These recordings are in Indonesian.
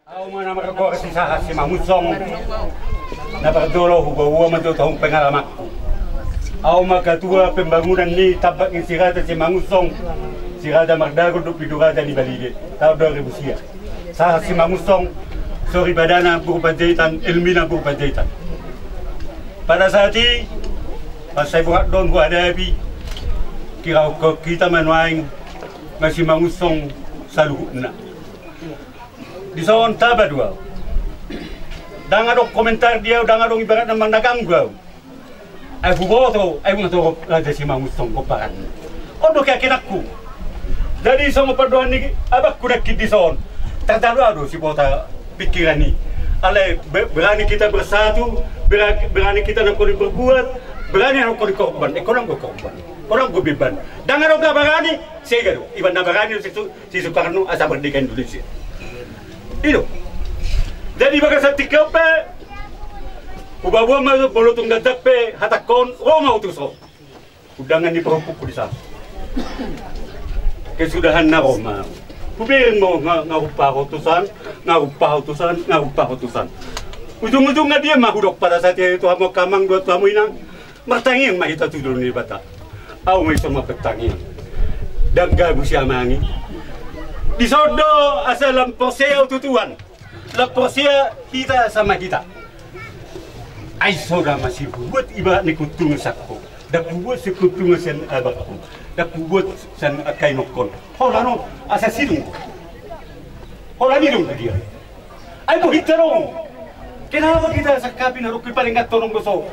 Ako man ang makakores sa si Mamusong na pagdulo hubawa man ito tahong pengalamak. Ako magkatua pembangunan ni tabak ng sirada si Mamusong, sirada Magdago do Pidurada ni Balide, tahun 2000. Sa si Mamusong, sorry badana Burbadjaitan, Elmina Burbadjaitan. Pada saat ini, pas saya buat doon ko adabi, kira kita manuaing masih Mamusong sa luhut na. Di sawan taba dua. Dangadok komentar dia, dangadok ibarat namang nagang gua. Ay buboto, ay mga raja si Mamusong ko paran. Odo kaya kinakku. Jadi sama perdoan ni abak kuda kidi sawan. Tertaruh si bota pikiran ni. Ale berani kita bersatu, berani kita nak berbuat, berani nak korban. Ekonom go korban. Orang go beban. Dangadok na berani, segado. Iban na berani si Soekarno asa merdeka Indonesia. Itu. Jadi baga sa tikaw pe, ubawa ma bolotong dadak pe hatakon Roma utuso. Udangan di perupuk di sana. Kesudahan na Roma. Kubirin mo ngupah utusan. Ujung-ujung nga dia mahudok pada saat itu hamo kamang dua tamu inang martangi yang mahita tudul ni bata. Au may sama petangi. Dagga busia mangi. Di sodo asal lamposea tutuan. Lamposea kita sama kita. Ai soda masih buat ibarat ni kutung sakko. Dak buat sekutung sen abakku. Dak buat sen akai nokon. Holano asasino. Holani dong dia. Ai mo hitarong. Kenapa kita sakapin harus paling gatorong goso.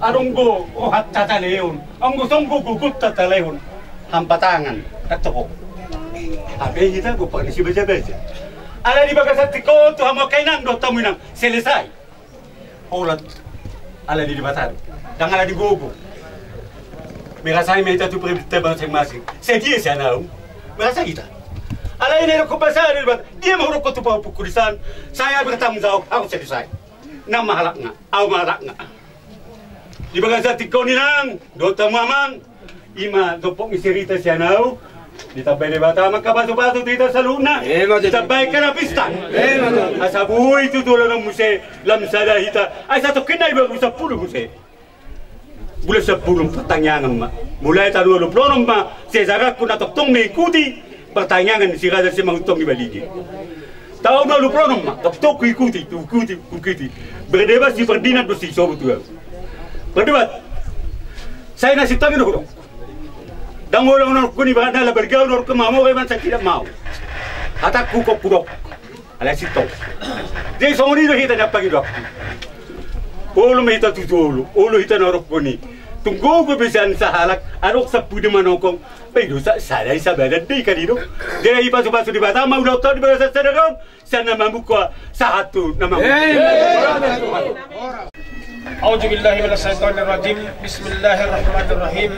Aronggo o hatta leon. Ang gusong gugut tata leon. Hampatangan katoko. Habis kita go pakai si baca-baca. Ala di bagasat tiko tu hamo kainang do tamu nang selesai. Olat ala di batar. Dang ala di gogo. Merasa ini itu perintah masing-masing. Sedia sana. Merasa kita. Ala ini aku pasal di batar. Dia mau rokok tu pukulisan. Saya bertanggung jawab. Aku selesai. Nama halak nga. Aku malak nga. Di bagasat tiko ni nang do tamu amang. Ima do pok miserita sana. Ditabay ni bata magkabaso-baso dito sa luna. Ditabay ka na pista. Asa buhay tutulo ng muse, lamsada hita. Ay sa tokin na iba sa pulo muse. Mula sa pulong pertanyaan ma. Mulai taruh plonom ma, sejarah kuna toktong mengikuti pertanyaan si Raja si Mangutong di Baligi. Tahu na plonom ma, toktok ikuti. Berdebat si Ferdinand do si sobo tu. Berdebat. Saya nasi tangan dulu. Dan orang kuni bahan dalam bergaul orang kemau memang saya tidak mau. Hatak kukok kudok, alas itu. Jadi semua ini kita dapat kudok. Ulu kita tutul, ulu kita norok kuni. Tunggu kebiasaan sahalak, arok sapu di manokong. Pedo saya sabar di kadido. Dia ipas-ipas di Batam, mau doktor di bahasa Senegal. Sana membuka satu nama. Auzubillahi minasyaitonirrajim. Bismillahirrahmanirrahim.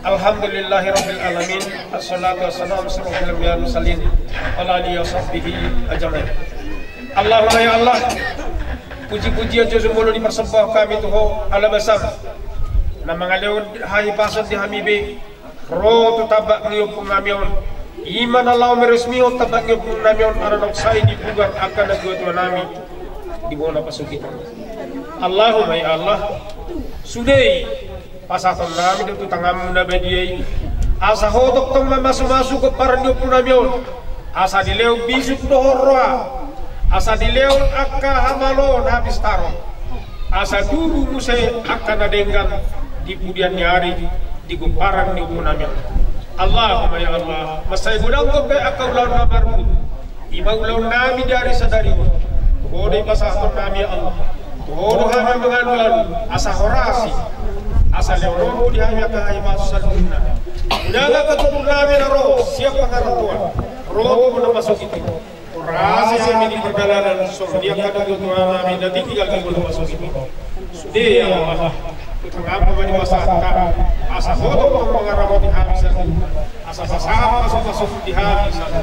Alhamdulillahi rabbil alamin. Assalatu wassalamu ala anbiya'i mursalin wa alihi wa sahbihi ajmain. Allahumma ya Allah, puji-pujian juzul di persembah kami tuho ala basam. Na mga leon hay pasod di hamibe ro tu tabak ngiyop namion. Iman Allah meresmiho tabak ngiyop namion aranok say di bugar akan nagwat nami di bona pasukit. Allahumma ya Allah, sudai pasaton namin itu tangam na bediyay asa hodok tong mamasuk ke pardio punamion asa dilew bisuk dohorwa asa dilew akka hamalon habis taro asa dulu musay akka nadenggan di pudian nyari di gumparan di punamion. Allahumma ya Allah, masay budang ko be akka ulaw na marmut ima ulaw nami dari sadari bodai pasaton nami ya Allah bodoh hana menganulan asa horasi asal leono di hanya kahai masuk saluna. Udah ketemu nabi naro siapa karantuan. Roh pun masuk itu. Rasa yang ini perjalanan dia kata ketemu nabi dan tinggal kita masuk itu. Sudah ya Allah. Mengapa bani masyarakat asal foto pengarang di habisan. Asal sahab masuk di habisan.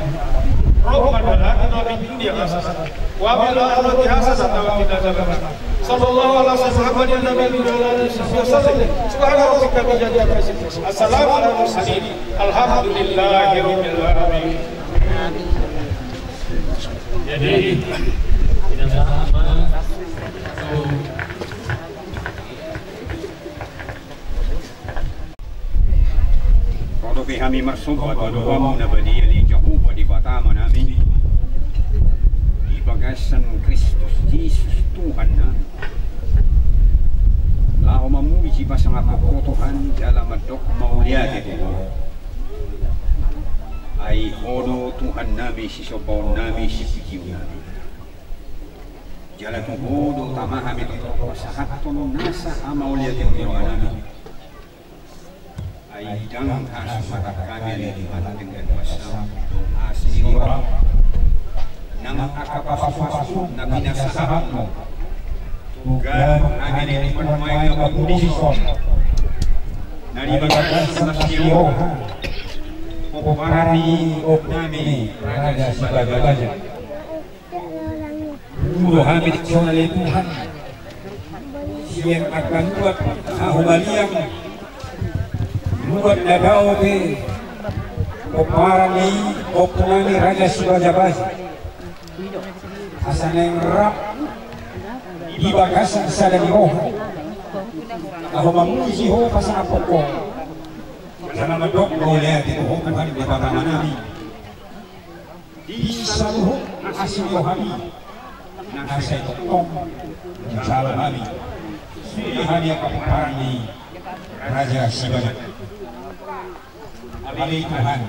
Roh adalah nabi dunia asal. Wa bila Allah di hasan atau tidak jalan. Sallallahu alaihi wasallam Nabi Subhana rabbika bi jadi assalamu ala mursalin alhamdulillahi rabbil alamin. Jadi tidak sama Kalau kami mersubat doamu nabadi ali jauh di Batam namin di bagasan Kristus Yesus Tuhan namin. Lau memuji pasang apa Tuhan dalam medok maulia itu. Ai hodo Tuhan nabi si sobon nabi si pikiu nabi. Jalan hodo tamah kami pasahaton nasa amaulia itu nabi. Ai dang asmata kami di mata dengan pasang asiro nang akapasu nabi nasahatmu. Tugan kami di permai kapudison. Nari bagas nasiro. Oparani nami raja Sibagabaja. Dulu kami dikasih oleh Tuhan yang akan buat ahubaliang buat dadao ke oparani opunani raja Sibagabaja. Asal yang rap di bagasan sadari roh. Aku memuji ho pasang apoko. Jangan medok boleh itu Tuhan di Batam nabi. Di saluh asin rohani. Nasa tong salam nabi. Sudah hadir keparan di Raja Sibagabaja. Ali Tuhan.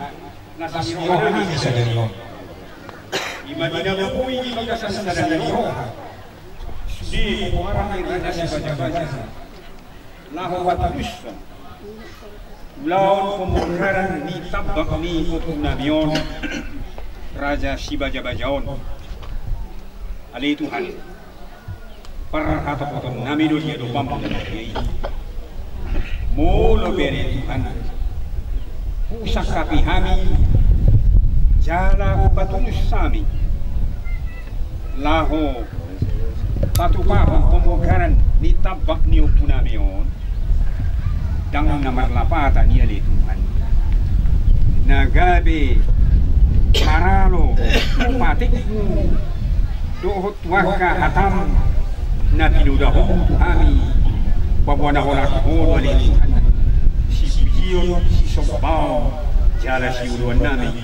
Nasa rohani bisa dari roh. Ibadah mengui di bagasan sadari roh. Di orang Raja Sibagabaja. Lahu watabuskan. Lawan pemungkaran ni tabak ni untuk nabion Raja Sibagabajaon. Ali Tuhan. Perhata potong nami dunia do pampu dan kiai. Mulu beri Tuhan. Pusak kapi hami. Jala patulus sami. Laho patupahon pemungkaran ni tabak ni untuk nabion. Dang namar lapatan niya li Tuhan. Nagabi paralo umatik dohot waka hatam na pinudahong kami pabuanahonak ko li Tuhan. Si Biyon, si Sobaw, jala si uluan namin.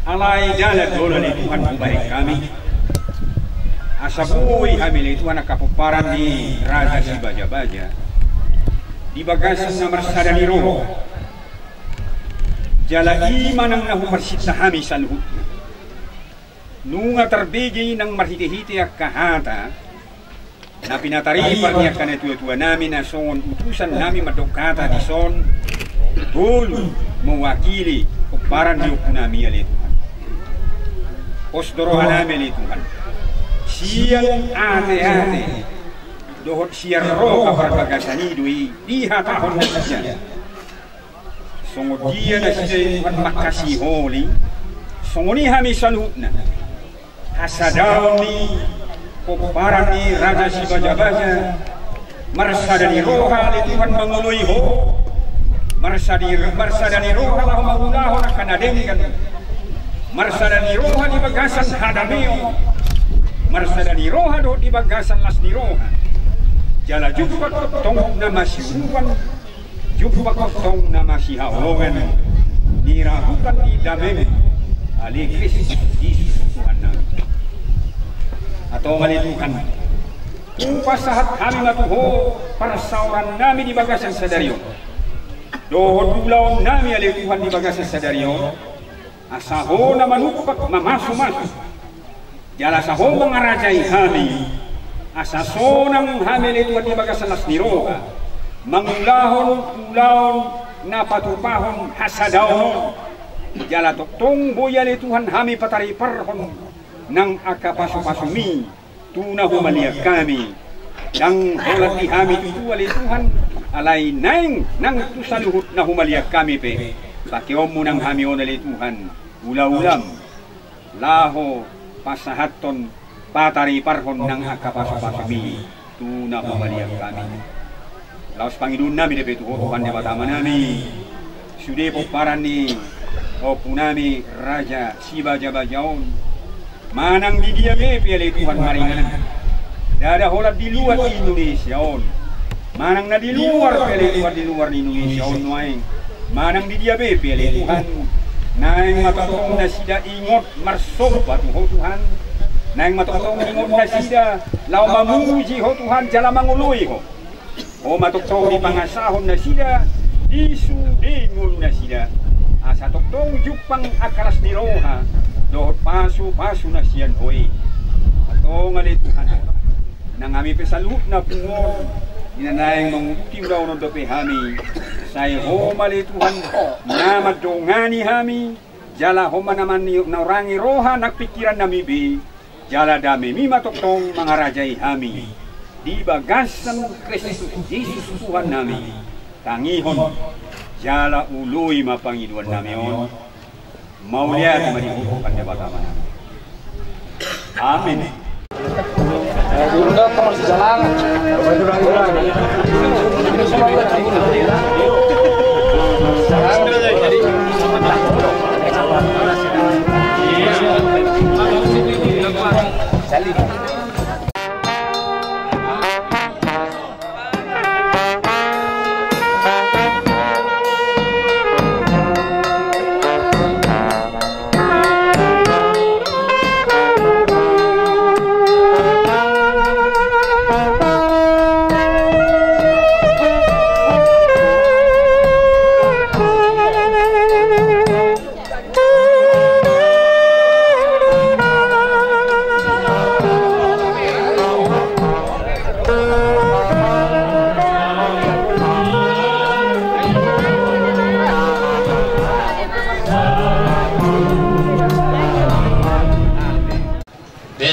Alay jala dola li Tuhan kubahin kami. Asa buhay kami li Tuhan nakapuparan ni Raja Sibagabaja. Di bagasan na marsadani roh. Jala iman ang nahumarsita kami sa luhut. Nunga terbigi ng marhiti-hiti at kahata na pinataripar niya kanatuwa namin na son utusan namin madukata di son tulu mewakili kumparan di ukunami ali Tuhan. Osdorohan namin ali Tuhan. Siyang ate-ate dohot siar roh kapar bagasani dui diha tahun saja. Songo dia na siya Tuhan makasih holi. Songo ni kami saluhutna. Hasadaw ni kumparan ni Raja Sibagabaja. Marsadani roha ni Tuhan mangului ho. Marsadani roha lah magulahu na kanadengkan. Marsadani roha di bagasan hadameo. Marsadani roha dohot di bagasan las ni roha. Jala jumpa kotong na masiuruan, jumpa kotong na masihawongan, nirahukan di damem, ali Kristus Yesus Tuhan namin. Atau malitukan, upasahat kami matuho para sauran namin di bagasan sadariyo. Dohot ulaw namin ali Tuhan di bagasan sadariyo, asaho na manupak mamasu-masu. Jala saho mangarajay kami. Asasonang hamil itu di bagasan las niroha. Mangulahon, ulahon, napatupahon, hasadahon. Jala toktong boyal Tuhan hami patari parhon. Nang akapasu-pasumi, tunah humaliak kami. Nang holat di hami itu ali Tuhan. Alay naing, nang tusaluhut na humaliak kami pe. Pakiom nang hami on ali Tuhan. Ula-ulam, laho, pasahaton, patari parhon ng akapasu-pasumi tuna pumaliak kami. Laos Panginoon namin na Tuhan di Batam namin. Sude po paran ni opo nami Raja Sibagabajaon. manang di dia pilih Tuhan maringan. Dada holat di luar Indonesia on. Manang na di luar pilih Tuhan di luar Indonesia on waing. Manang di dia pilih Tuhan. Nang matotong na sida ingot marsobat ho Tuhan. Nang matotong ingot na sida lau mamuji ho Tuhan jala mangului ho. O matotong di pangasahon na sida isu dengun na sida. Asa totong jupang akaras ni roha dohot pasu na siyan hoy. Atong ali Tuhan. Nang ami pesalut na pungon inanayang manguti daw ng dope hami say homali Tuhan na madongani hami jala homa naman ni naurangi roha nagpikiran nami bi jala dami mi matotong mga rajay hami di bagasan Kristus Jesus Tuhan nami tangihon jala uloy mapangiduan nami on mauliat manihupan jabatan nami. Amin. Udah terus jalan.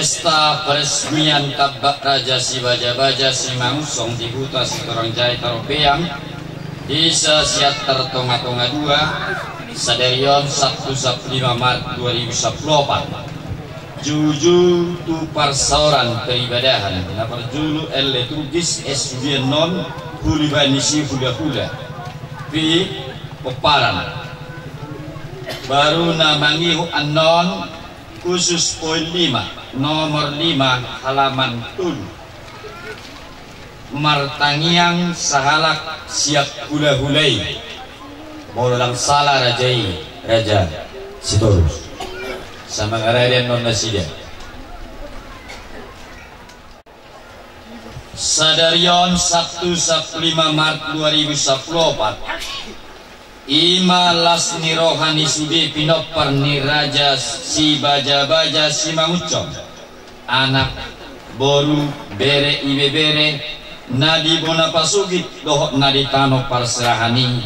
Pesta peresmian Kabak Raja Si Baja-Baja Si Mangsong di Huta Sitorangjai Taropeang Desa Siatar Tonga-Tonga 2 Saderion 1 Maret 2014 Juju tu parsauran peribadahan na perjulu elle turgis esudian non kulibanisi hula-hula pi peparan baru namangihu anon khusus poin 5 nomor 5 halaman 7 martangiang sahalak siap hula-hulai maulang salah rajai raja Sitorus sama ngarayan non nasida Sadarion 1 Maret 2014 Ima lasni rohani sudi pinopar ni raja si baja-baja si mangucong anak boru bere ibe bere nadi bona pasugit dohot nadi tano parserahani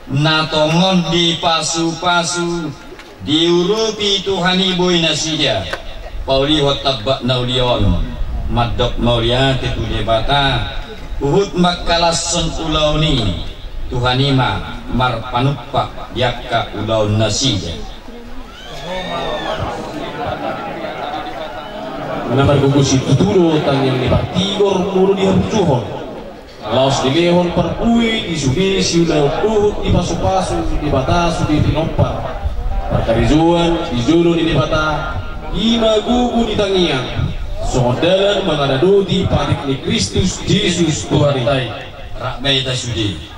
natongon di pasu-pasu diurupi tuhani boy nasida pauli hotabak naulion madok maulia tetude bata uhut makalason ulau ni Tuhanima marpanupa yakka ulau nasida Namar gugusi tuturo tang yang dibatigor muru di hamjuhon laos dilehon perpui di sudesi ulau tuhut di pasu-pasu di batasu di pinompar perkarizuan di julu di bata ima gugu di tangiang sodalan mengadadu di panik ni Kristus Yesus Tuhan rakmei tasudi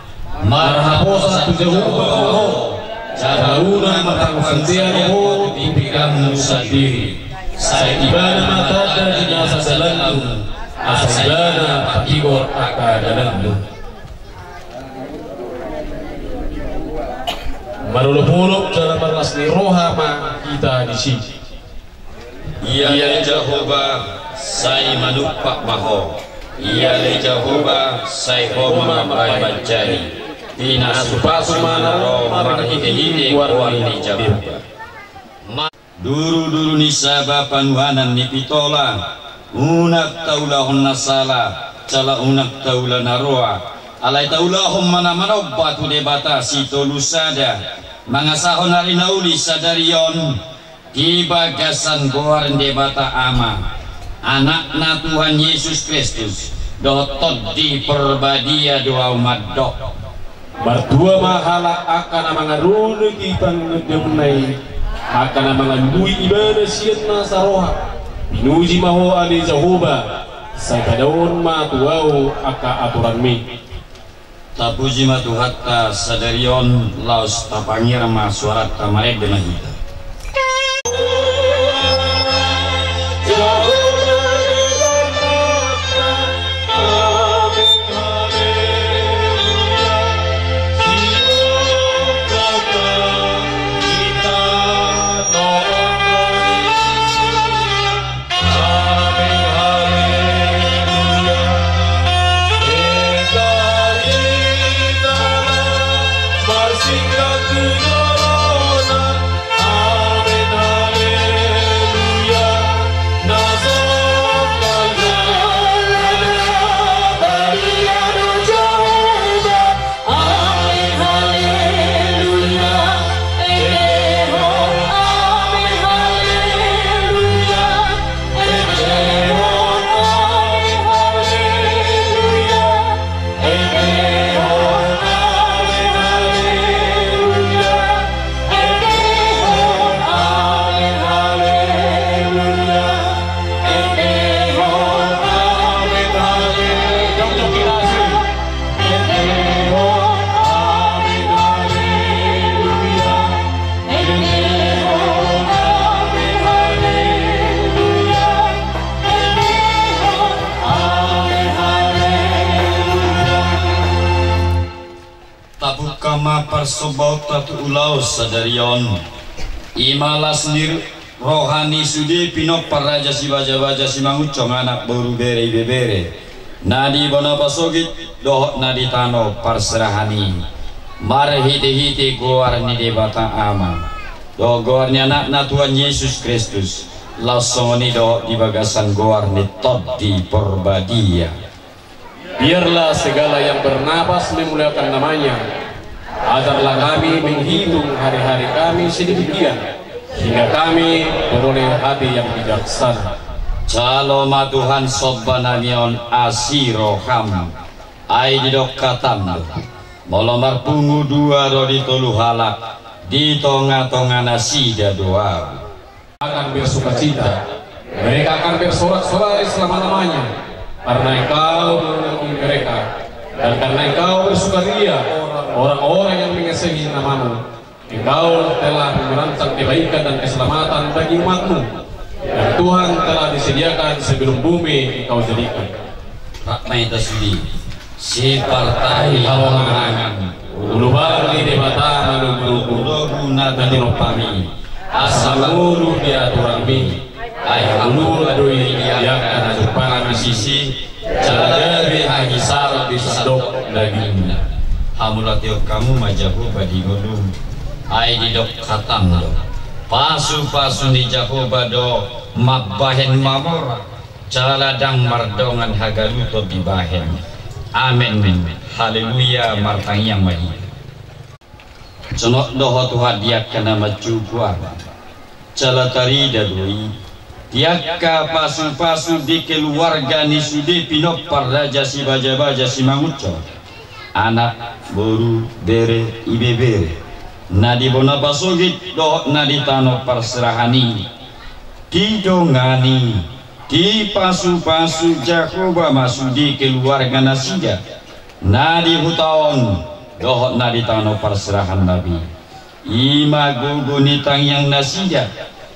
marhaposa tu Jehovah Jadauna matang santian ho tipikan sendiri saya ibana mata dan jasa jalanmu asa ibana patigor aka dalammu marulupuluk dalam berlasni rohama kita di sini ia Jehovah saya manupak maho ia Jehovah saya homa marai Tina supasu mana marhike warni Jehovah duru ni sabab panuhanan ni pitola unak taulahun nasala cala unak taula naroa alai taulahum mana manobatu debata sito lusada mangasahon hari nauli sadarion di bagasan goaren debata ama anakna Tuhan Yesus Kristus dotot di perbadia doa madok berdua mahala akan mengaruni di pangedemnai akan mengalui ibadah sian nasaroha pinuji maho ali Jehovah sa kadaon matuau aka aturan mi tapuji matuhatta sadarion laos tapangir ma suarat tamareg dengan kita. Persobau tatu ulau sadarion imalas nir rohani sudi pinok paraja si baja-baja si mangucong anak baru bere bebere nadi bona pasogit doh nadi tano parserahani mar hite-hite goar ni debata ama do goarnya anak Tuhan Yesus Kristus langsung ni do di bagasan goar ni tod di porbadia. Biarlah segala yang bernapas memuliakan namanya, ajarlah kami menghitung hari-hari kami sedemikian hingga kami beroleh hati yang bijaksana. Caloma Tuhan sobbananion asiroham ai didok katam molomar pungu dua rodi tolu halak di tonga-tonga nasida doa akan bersukacita, mereka akan bersorak-sorai selama-lamanya karena Engkau menolong mereka, dan karena Engkau bersukaria orang-orang yang mengesengi namamu. Engkau telah merancang kebaikan dan keselamatan bagi umatmu, dan Tuhan telah disediakan sebelum bumi Engkau jadikan. Rakmai tasudi si partai hawangan ulu bali debata manunggu guna tanopami asamuru diaturan mi ayahulu adui yang akan jupana sisi jalari hagisar disadok dagingna hamulatio kamu majahu badi godum ai didok katam do pasu-pasu di Jahoba do mabbahen mamora jaladang mardongan hagaluto di bahen. Amin. Haleluya martang yang mahi. Cenok doho Tuhan diak kena maju kuat. Calatari dadui. Diakka pasu-pasu di keluarga ni sudi pinok parraja si baja-baja si manguco. Anak boru bere ibebere. Nadi bona pasogit doh nadi tano parserahani. Didongani. Di pasu-pasu Jakoba masudi keluarga nasida nadi hutaon doh nadi tano perserahan Nabi ima gugunitang yang nasida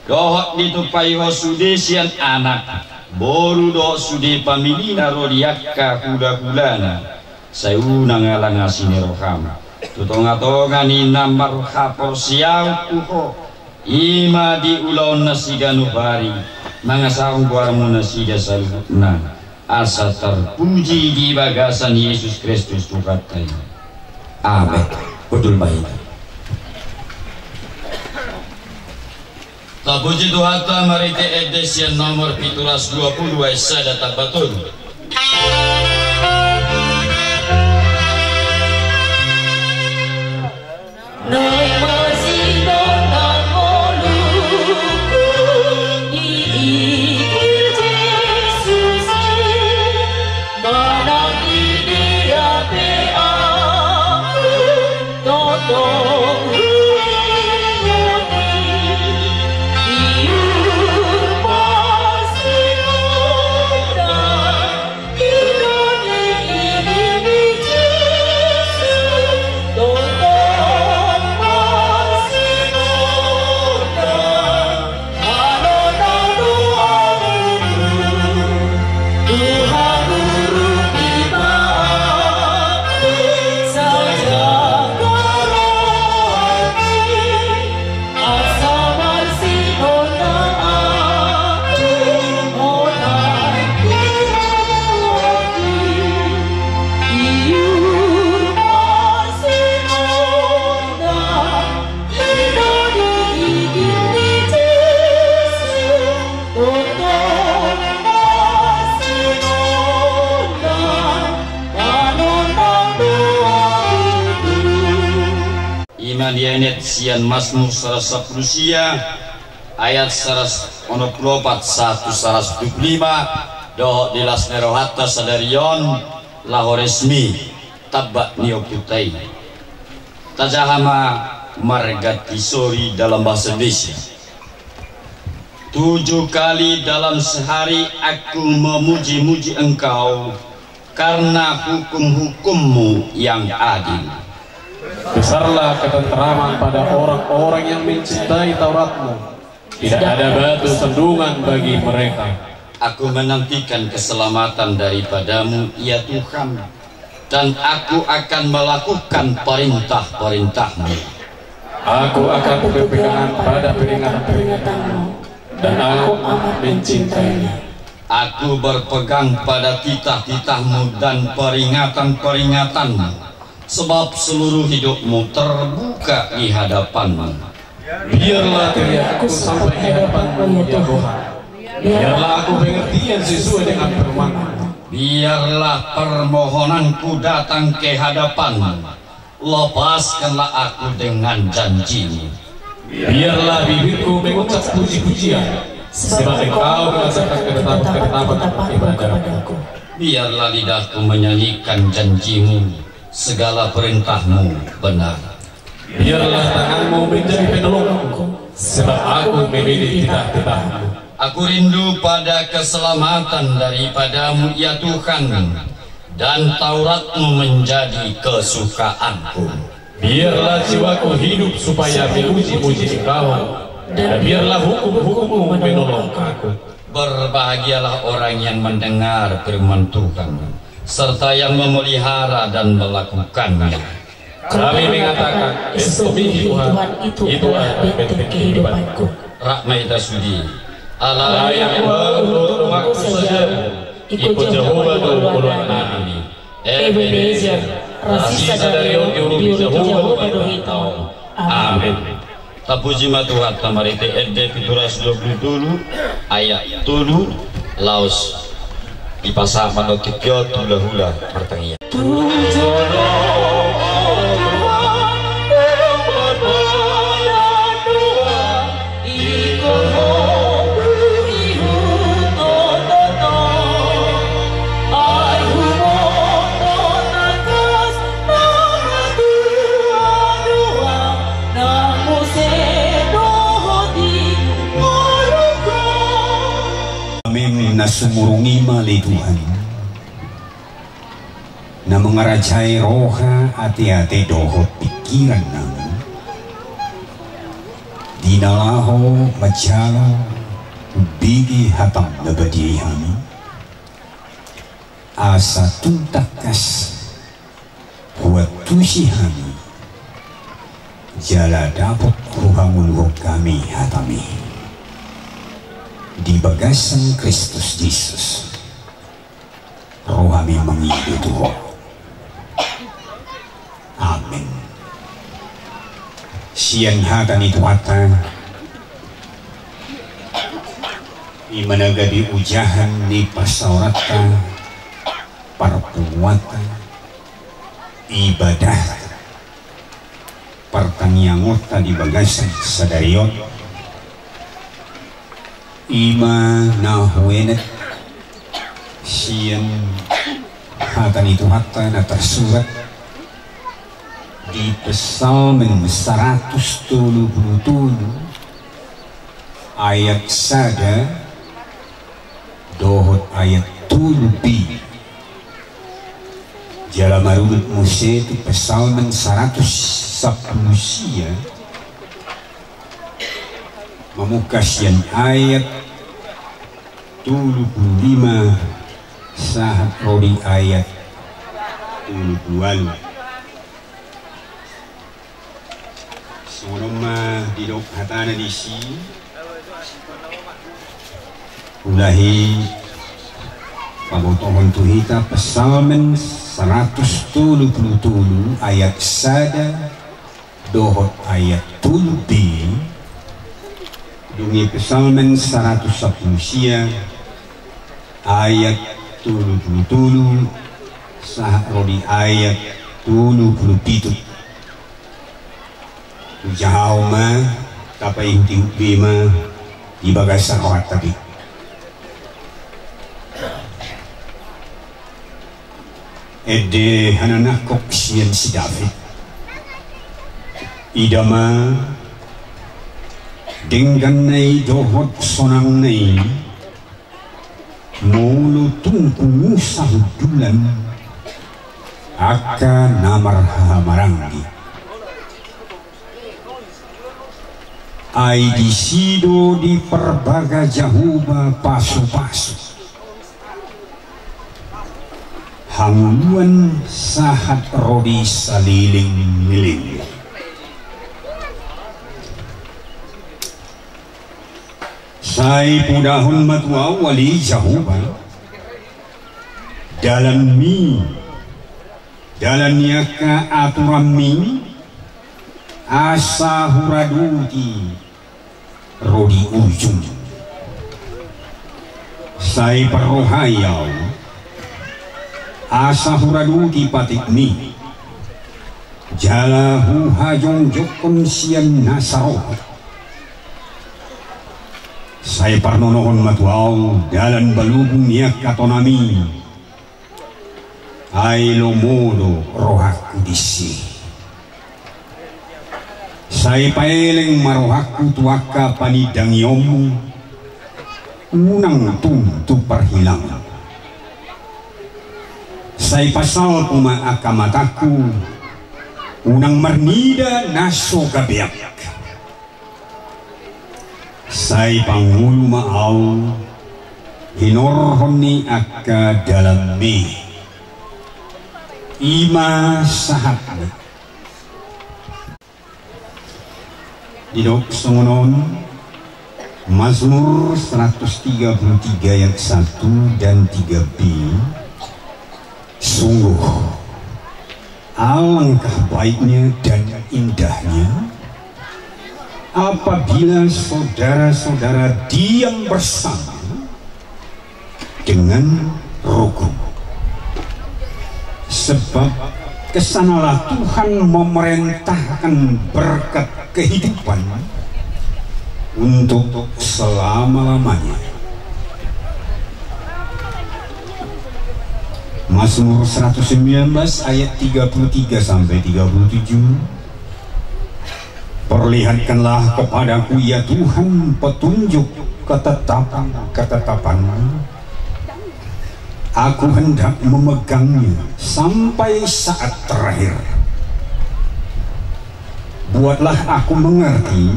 doh ditupai wasudi sian anak boru doh sudi pamilina rodiakka kuda-kudana sayuna ngalangasini roham tutonga-tonga ni namar hapor siau kuho ima di ulaun nasiga nubari mangasahong guarmu nasida salutna asa terpuji di bagasan Yesus Kristus tukatai. Amin. Betul baik. Tapuji Tuhan ta marite edesian nomor 1720 sada tabatul. ngadianet sian Mazmur 110 ayat 124 125 do dilas nerohata sadarion laho resmi tabak niokutai tajahama margati sori dalam bahasa Indonesia. 7 kali dalam sehari aku memuji-muji engkau karena hukum-hukummu yang adil. Besarlah ketenteraman pada orang-orang yang mencintai Tauratmu. Tidak ada batu sandungan bagi mereka. Aku menantikan keselamatan daripadamu ya Tuhan, dan aku akan melakukan perintah-perintahmu. Aku akan berpegangan pada peringatan-peringatanmu, dan aku amat mencintainya. Aku berpegang pada titah-titahmu dan peringatan-peringatanmu, sebab seluruh hidupmu terbuka di hadapanmu. Biarlah teriakku sampai di hadapanmu ya Tuhan. Biarlah aku pengertian sesuai dengan firman-Mu. Biarlah permohonanku datang ke hadapanmu, lepaskanlah aku dengan janji-Mu. Biarlah bibirku mengucap puji-pujian, sebab Engkau merasakan ketetapan-ketetapan ibadahku. Biarlah lidahku menyanyikan janji-Mu, segala perintah-Mu benar. Biarlah tanganmu menjadi penolongku, sebab aku memilih titah-titah-Mu. Aku rindu pada keselamatan daripadamu ya Tuhan, dan Taurat-Mu menjadi kesukaanku. Biarlah jiwaku hidup supaya memuji-muji Engkau, dan biarlah hukum-hukum-Mu menolong aku. Berbahagialah orang yang mendengar firman Tuhan, serta yang memelihara dan melakukannya. Kami mengatakan, Estomini Tuhan, itu adalah benteng kehidupanku. Rahmaita Sudi, Allah yang menurut waktu saja, ikut Jehovah dulu nami. Ebenezer, rasisa dari diuruti Jehovah dohitau. Amin. Tapuji Tuhan tamarite ede pituras 20 ayat tulu laos ipasa manokikyo tula-hula pertengian. Na sumurungi mali Tuhan na mengerajai roha hati-hati dohot pikiran namin dinalaho majala bigi hatang nabadi kami asa tuntakas buat tusi kami jala dapat ruhangulhok kami hatami di bagasan Kristus Yesus roh kami mengidu Tuhan. Amin. Siang hatan itu hata imanaga di ujahan ni pasaurata perbuatan ibadah pertaniangota di bagasan sadarion ima nahuenet siang hatan itu hata na tersurat di Psalmen 177 ayat sada dohot ayat tulubi jala marunut Muse itu Psalmen 110 sia memukas yang ayat 25 sahat rodi ayat 22 Sonoma didok hatana di sini ulahi pabotohon tuhita Psalmen 177 ayat sada dohot ayat tulbi dungi Psalmen 110 sia ayat 77 sah rodi ayat 27 Jauh mah tapi inti mah di bagasa kawat tapi ede hanana kok sian si David idama dengan nai dohot sonang nai mulu tungku sahudulan akan namar hamarangi ai disido di perbaga jahuba pasu-pasu hangguan sahat rodi saliling-liling sai pudahun matua wali jahuba dalam mi dalamnya ka aturan mi asa huraduti rodi ujung sai perrohayau asa huraduti patik mi jalahu hajong jokon sian nasaroh saya parnonohon matuau dalam balubung niak katonami ai lomodo rohaku disi saya paeleng marohaku tuaka panidang yomu unang tuntu perhilang saya pasal puma akamataku unang mernida naso gabiak saya pangulu maau hinorhoni akka dalam mi ima sahatna didok songonon Mazmur 133 ayat 1 dan 3b sungguh alangkah baiknya dan indahnya apabila saudara-saudara diam bersama dengan rukun sebab kesanalah Tuhan memerintahkan berkat kehidupan untuk selama-lamanya. Mazmur 119 ayat 33 sampai 37 perlihatkanlah kepadaku ya Tuhan petunjuk ketetapan-ketetapan-Mu. Aku hendak memegangnya sampai saat terakhir. Buatlah aku mengerti,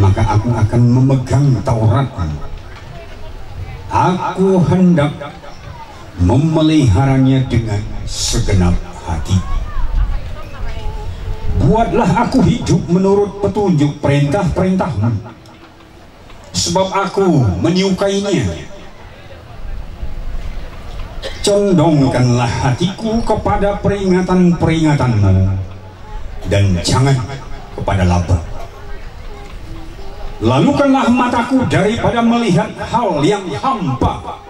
maka aku akan memegang Taurat-Mu. Aku hendak memeliharanya dengan segenap hati. Buatlah aku hidup menurut petunjuk perintah-perintah-Mu, sebab aku menyukainya. Condongkanlah hatiku kepada peringatan-peringatan-Mu, dan jangan kepada laba. Lalukanlah mataku daripada melihat hal yang hampa.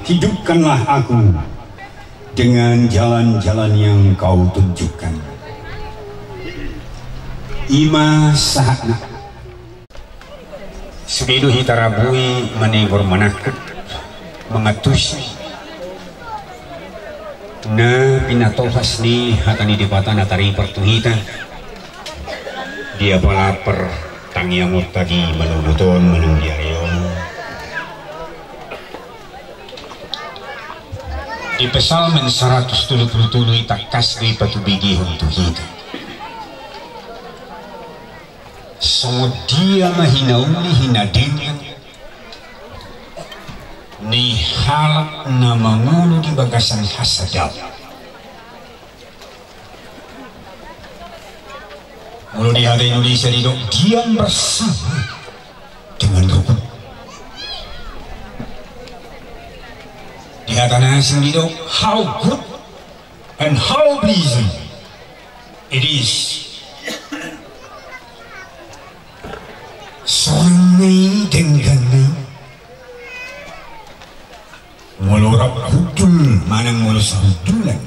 Hidupkanlah aku dengan jalan-jalan yang Kau tunjukkan. Ima sahatna sudidu hitarabui menegor manakut mengatus na pinatohas ni hatani dipata natari pertuhita dia palaper tangyamut tadi menuduton menunggiaryo di Psalmen 177 takas di patubigi untuk kita. So dia mahinauli hinadingan ni halak na mangulo di bagasan hasadaw. Mulu di hari Indonesia didok diam bersama dengan rukun. Di hadapan sendiri how good and how pleasing it is songai dengan mulurap hudul manang mulus hudulan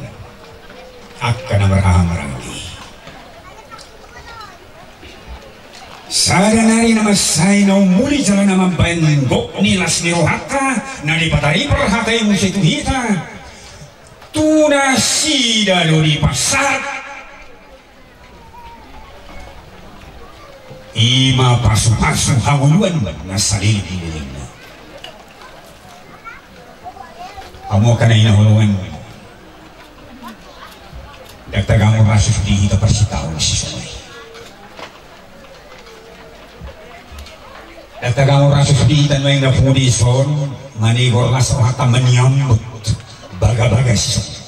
akan berhamrangi Sadanari nama saya na umuli jalan nama bengok nilas nirohata na dipatari perhata yang musuh itu hita tuna sida lo di pasar ima pasu-pasu hawuluan na salili pilihnya kamu akan inahuluan dagdagang rasus di hita persitaon si sungai dagdagang rasus di hita may napudison manigor las rata menyambut baga-baga si sungai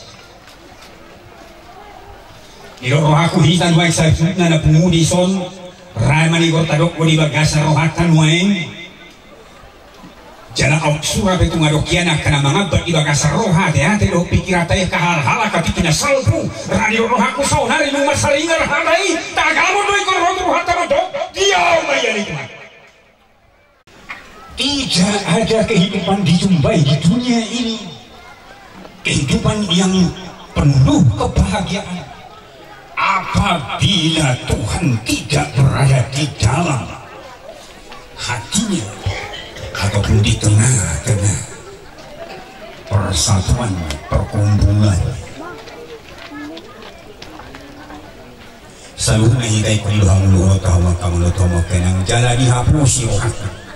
iroro aku hita may sa na napudison ray manigor tadok ko di bagasa rohatan may jala au surah itu ngadokian akan mangabad di bagasa rohat ya teh do pikirata ya kahal-hal kapitina salpu radio rohaku saunari nu masaringar hadai tagamo do ikor rohat tamado diau mayani kuat. Tidak ada kehidupan dijumpai di dunia ini kehidupan yang penuh kebahagiaan apabila Tuhan tidak berada di dalam hatinya ataupun di tengah-tengah persatuan perkumpulan. Saluhna hiday ko iluhang luho tawa kamulo tomo kenang jala dihapusi rohata.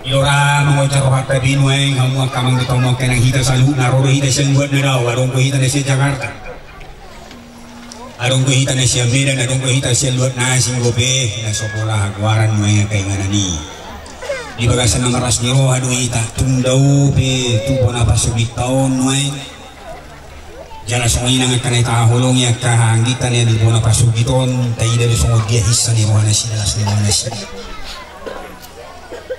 Ilora mengocar rohata binueng hamu kamang tomo kenang hita saluhna roro hita siyang buat na daw arong ko hita na siya Jakarta. Arong ko hita na siya Medan, arong ko hita siya luat na sing gobe na sokola hagwaran mo yung kay nga nani di bagasan ng maras ni roha do hita tundaw pe tupo na pasubit taon mo jala sungay nang kanay tahulong ya kahanggitan ya di po na pasubiton tayo dali sungod dia hisa ni roha na sidalas ni roha na siya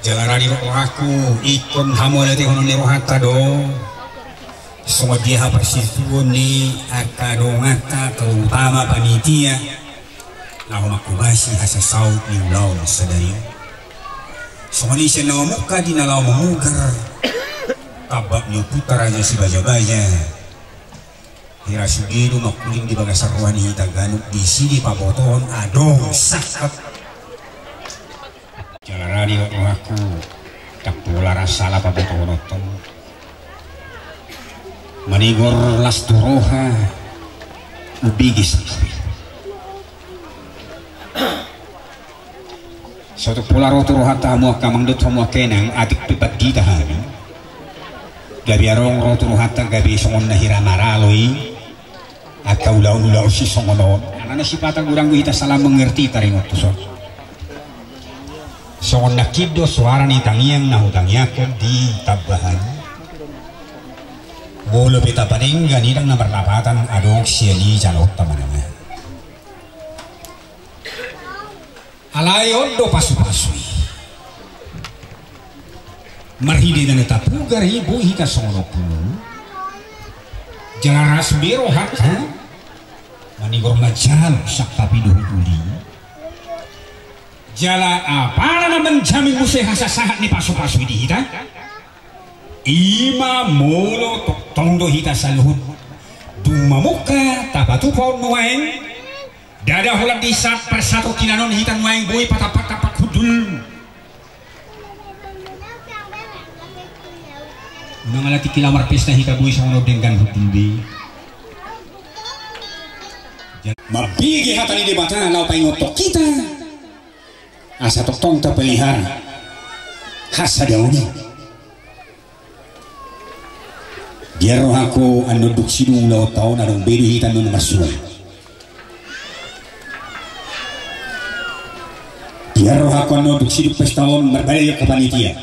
jala rani roha ko ikon hamo lati hono ni roha tado sungod dia hapasituon ni akadongata terutama panitia na humakubasi hasasaw ni ulaw na sadari sungod ni siya na muka di nalaw mamugar tabak niyo putara niya si baja-baja hirasugido makuling di bagasaruan ni hitaganok di sini paboton adong sakat jalarani aku kapulara salah paboton otong manigor las turoha ubigis suatu pularo turoha tamu kamang dut semua kenang adik pipat ditahan gabi arong ro turoha gabi songon nahira maraloi atau ulau-ulau si songonon anak si patang urang kita salah mengerti taringot tuson songon nakido suara ni tangiang nahutangiakon di tabahan bolo pita paning ganidang na marlapatan adong siyali jalok tamananga alayon do pasu-pasui marhidi na natapugar ibu hika songonopu jalaras biro haka manigor majal sak tapi duhuli jala apa na menjamin musih hasasahat ni pasu-pasui di hita ima molo tongdo hita saluhut duma muka tapatu paun nuaeng dada hulat disat persatu kinanon hitan nuaeng boi patapak-tapak hudul nangalati kilamar pesta hita boi sangono denggan hudul bi mabigi hatani di batana lau paingotok kita asa tong ta pelihara hasa dauni biar aku anu duk sidung lau tahun arong bedi hitan nun masuai biar aku anu duk sidung pestahun berbalik ke panitia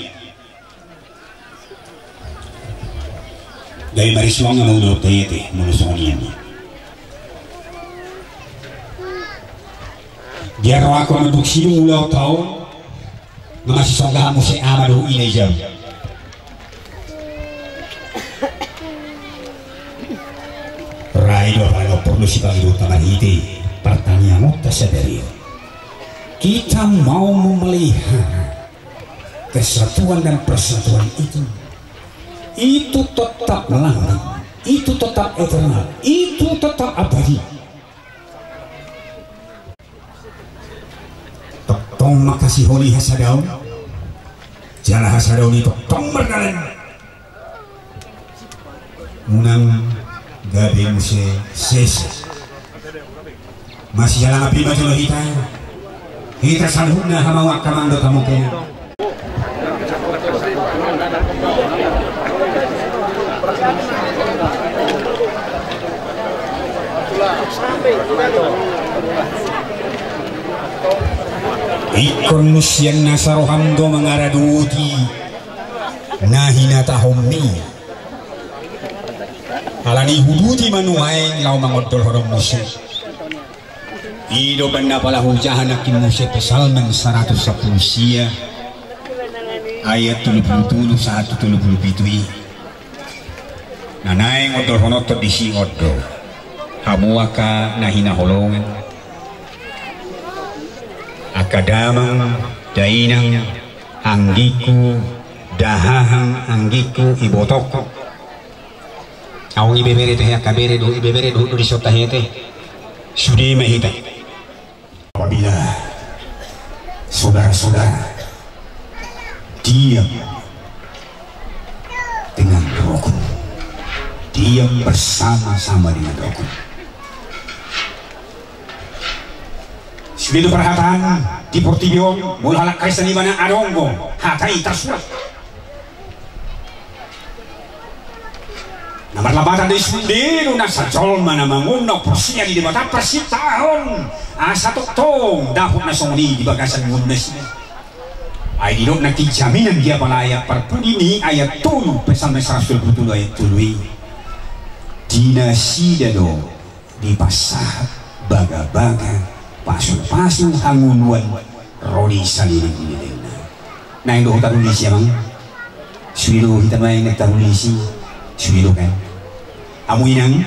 dari marisuang anu do tete menusonian biar aku anu duk sidung lau tahun masih songgamu si amado ini jam Raido kalau perlu si bangdu taman ide pertanyaan tersadari kita mau memelihara kesatuan dan persatuan itu tetap langgeng, itu tetap eternal, itu tetap abadi dong makasih holi hasadaw jala hasadaw nito pemberdalan unang gabi muse ses masih jalan api maju kita salhuna hamawak kamando kamu kaya ikon musyan nasarohamdo mangaraduti nahina tahomni alani huduti manuhay lau mangodol horong musik ido banda pala hujahan akin musik pesalman 110 sia ayat 77 nanay ngodol honotot disi ngodol hamuaka nahina holongan akadamang dainang anggiku dahahang anggiku ibotoko awang ibebere teh kabere do ibebere do di sota hete sudi mahita apabila saudara-saudara diam dengan rukun diam bersama-sama dengan rukun sebelum perhatian di Portibio mulhalak Kristen di mana adonggo hatai tersurat nomor labatan di sundino nasa jol mana mengunok persia di debata persi tahun asa tong dahut nasongni di bagasan ngundes ay dinok nanti jaminan dia pala ayat perpudini ayat tulu pesan mesrasul betul ayat tului dinasi dado di pasar baga-baga pasul-pasul hangunuan rodi saliling-liling nah yang doh tarulisi emang suwilo kita main nek tarulisi suwilo kan amu inang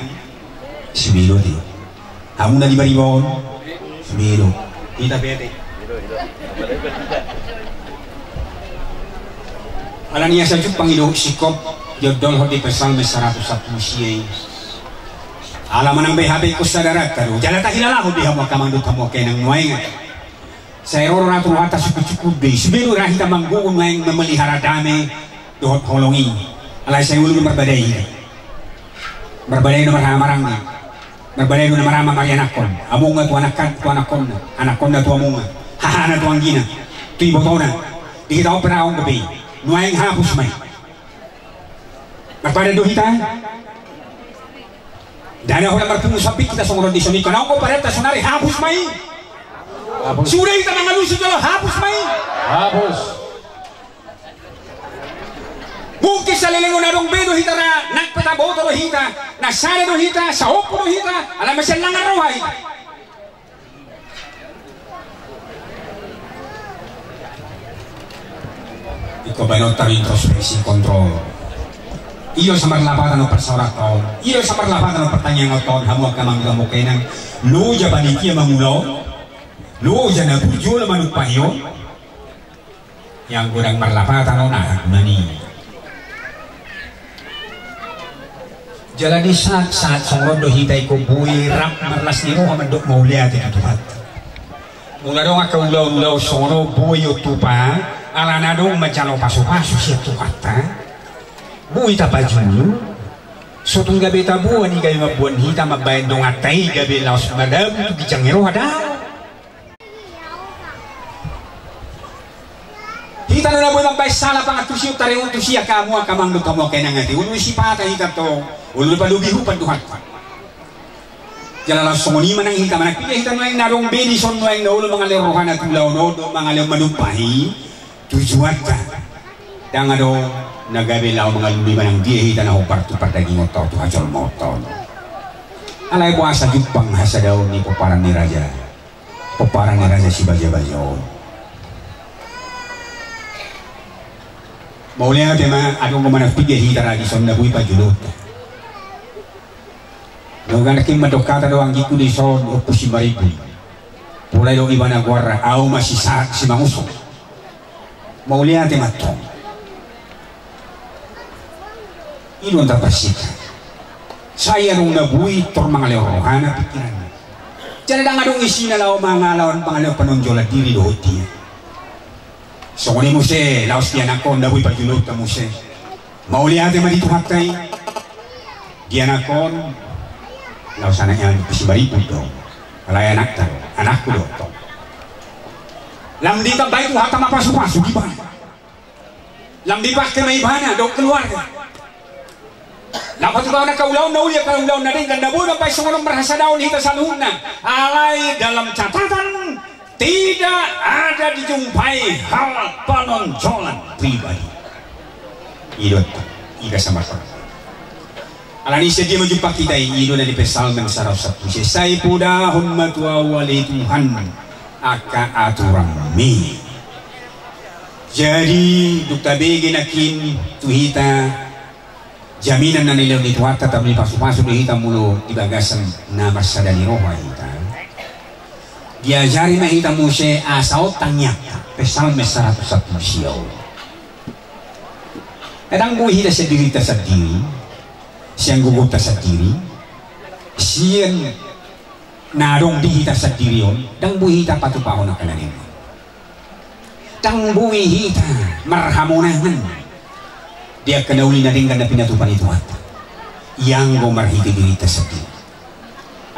suwilo di amu na di baribon suwilo kita pete alania sajuk pangido sikop jodol hodi pesal mesaratu satu siye alam menang BHB ku sadarat taru jala tak hilala ho diha makamando kamo kenang moeng saya oro ratu atas cukup be sebelu rahita manggungun moeng memelihara dame dohot holongi alai saya ulu berbadai no marang berbadai no marama marianakon amunga tu anakon anakonda tu amunga hahana tu anggina tu ibotona dikita opera ong gabi moeng hapus mai berbadai dohita dana hola marpungu sapi kita songron di sini kana ko pareta sonari hapus mai sudah kita mengalusi kalau hapus mai hapus mungkin salilingon adong bedo hitara nak peta boto do hita na sare do hita sa opo do hita ala mesen lang arohay iko banon tar introspeksi kontrol iyo samar lapatan ng persoraton iyo samar lapatan ng pertanyaan oton hamuak kamang kamukenang lo jabaniki mangulaw lo jana pujo laman upayo yang kurang marlapatan ng nahagmani jalani saat songrondo hitay ko buhay rap marlas nino kamandok mauliat yung tuhat mula dong akaulaw sono buhay utupa ala na dong macalo paso-paso siya tuhat buhay tapajulu sotong gabi tabuan ni kayo mabuan hita mabayan dong atay gabi laos madam tu gijangero hada hita na nabuan mabay sala pang atusiyo tariwan tusiya kamu akamang kamu kaya nangati ulu isipata hita to ulu palubihupan tuhat jala laos songoni manang hita manakpila hita nuayang narong benison nuayang na ulo mga lerohan at ulaw no do mga leong manumpahi tujuan ka danga do nagabi lao mga lumiman ng dia hita na upar-tupar daging motor tu hajol motor alay buasa jupang hasa daw ni peparang ni raja si baja-bajaon maulia tema adong kumanag pigya hita raji som na buhay pa julot nung anaking madokata daw ang giku ni son o pusi maribu pulay daw iba na guarra aw masisa si mangusok maulia tema to ilo ang tapasika saya nung nabuhi tor mga leorohan na pikiran dyan na nga nung isinalaw mga lawan pangalaw panonjola diri dohoti Songoni muse laos dia nakon dawi pajulot ta muse. Mauli ate madi tuhaktay. Dia nakon laos anaknya bisibari dong. Kalaya anak ta, anakku dong. Lam di tabay tuhata mapasu-pasu gimana? Lam di pakai maibana dong keluarga. Dapat juga nak kaulau na ulia kaulau na rin ganda bulan pay sungulong merasa daun hita sa luhuna. Alay dalam catatan tidak ada dijumpai hal penonjolan pribadi. Idot, ida sama sama. Alani dia menjumpa kita ini dari pesalmen saraf satu. Saya pudahun matua wali Tuhan aka aturan mi. Jadi dukta begi nakin tuhita jaminan na nilaw ni Tuhan tetap di pasu-pasu di hitam mulu di bagasan na masadali roha hita. Diajari na hitam muse asal tanya pesalmen 101 siyaw. Kadang buhi na sendiri sendiri, siyang gugup sendiri, siyang narong di hita sendiri yon, dang buhi hita patupaho na kalanin. Dang buhi hita marhamonahan. Dia kena uli na rin ganda pinatupan ito at yang gumarhiti diri sendiri.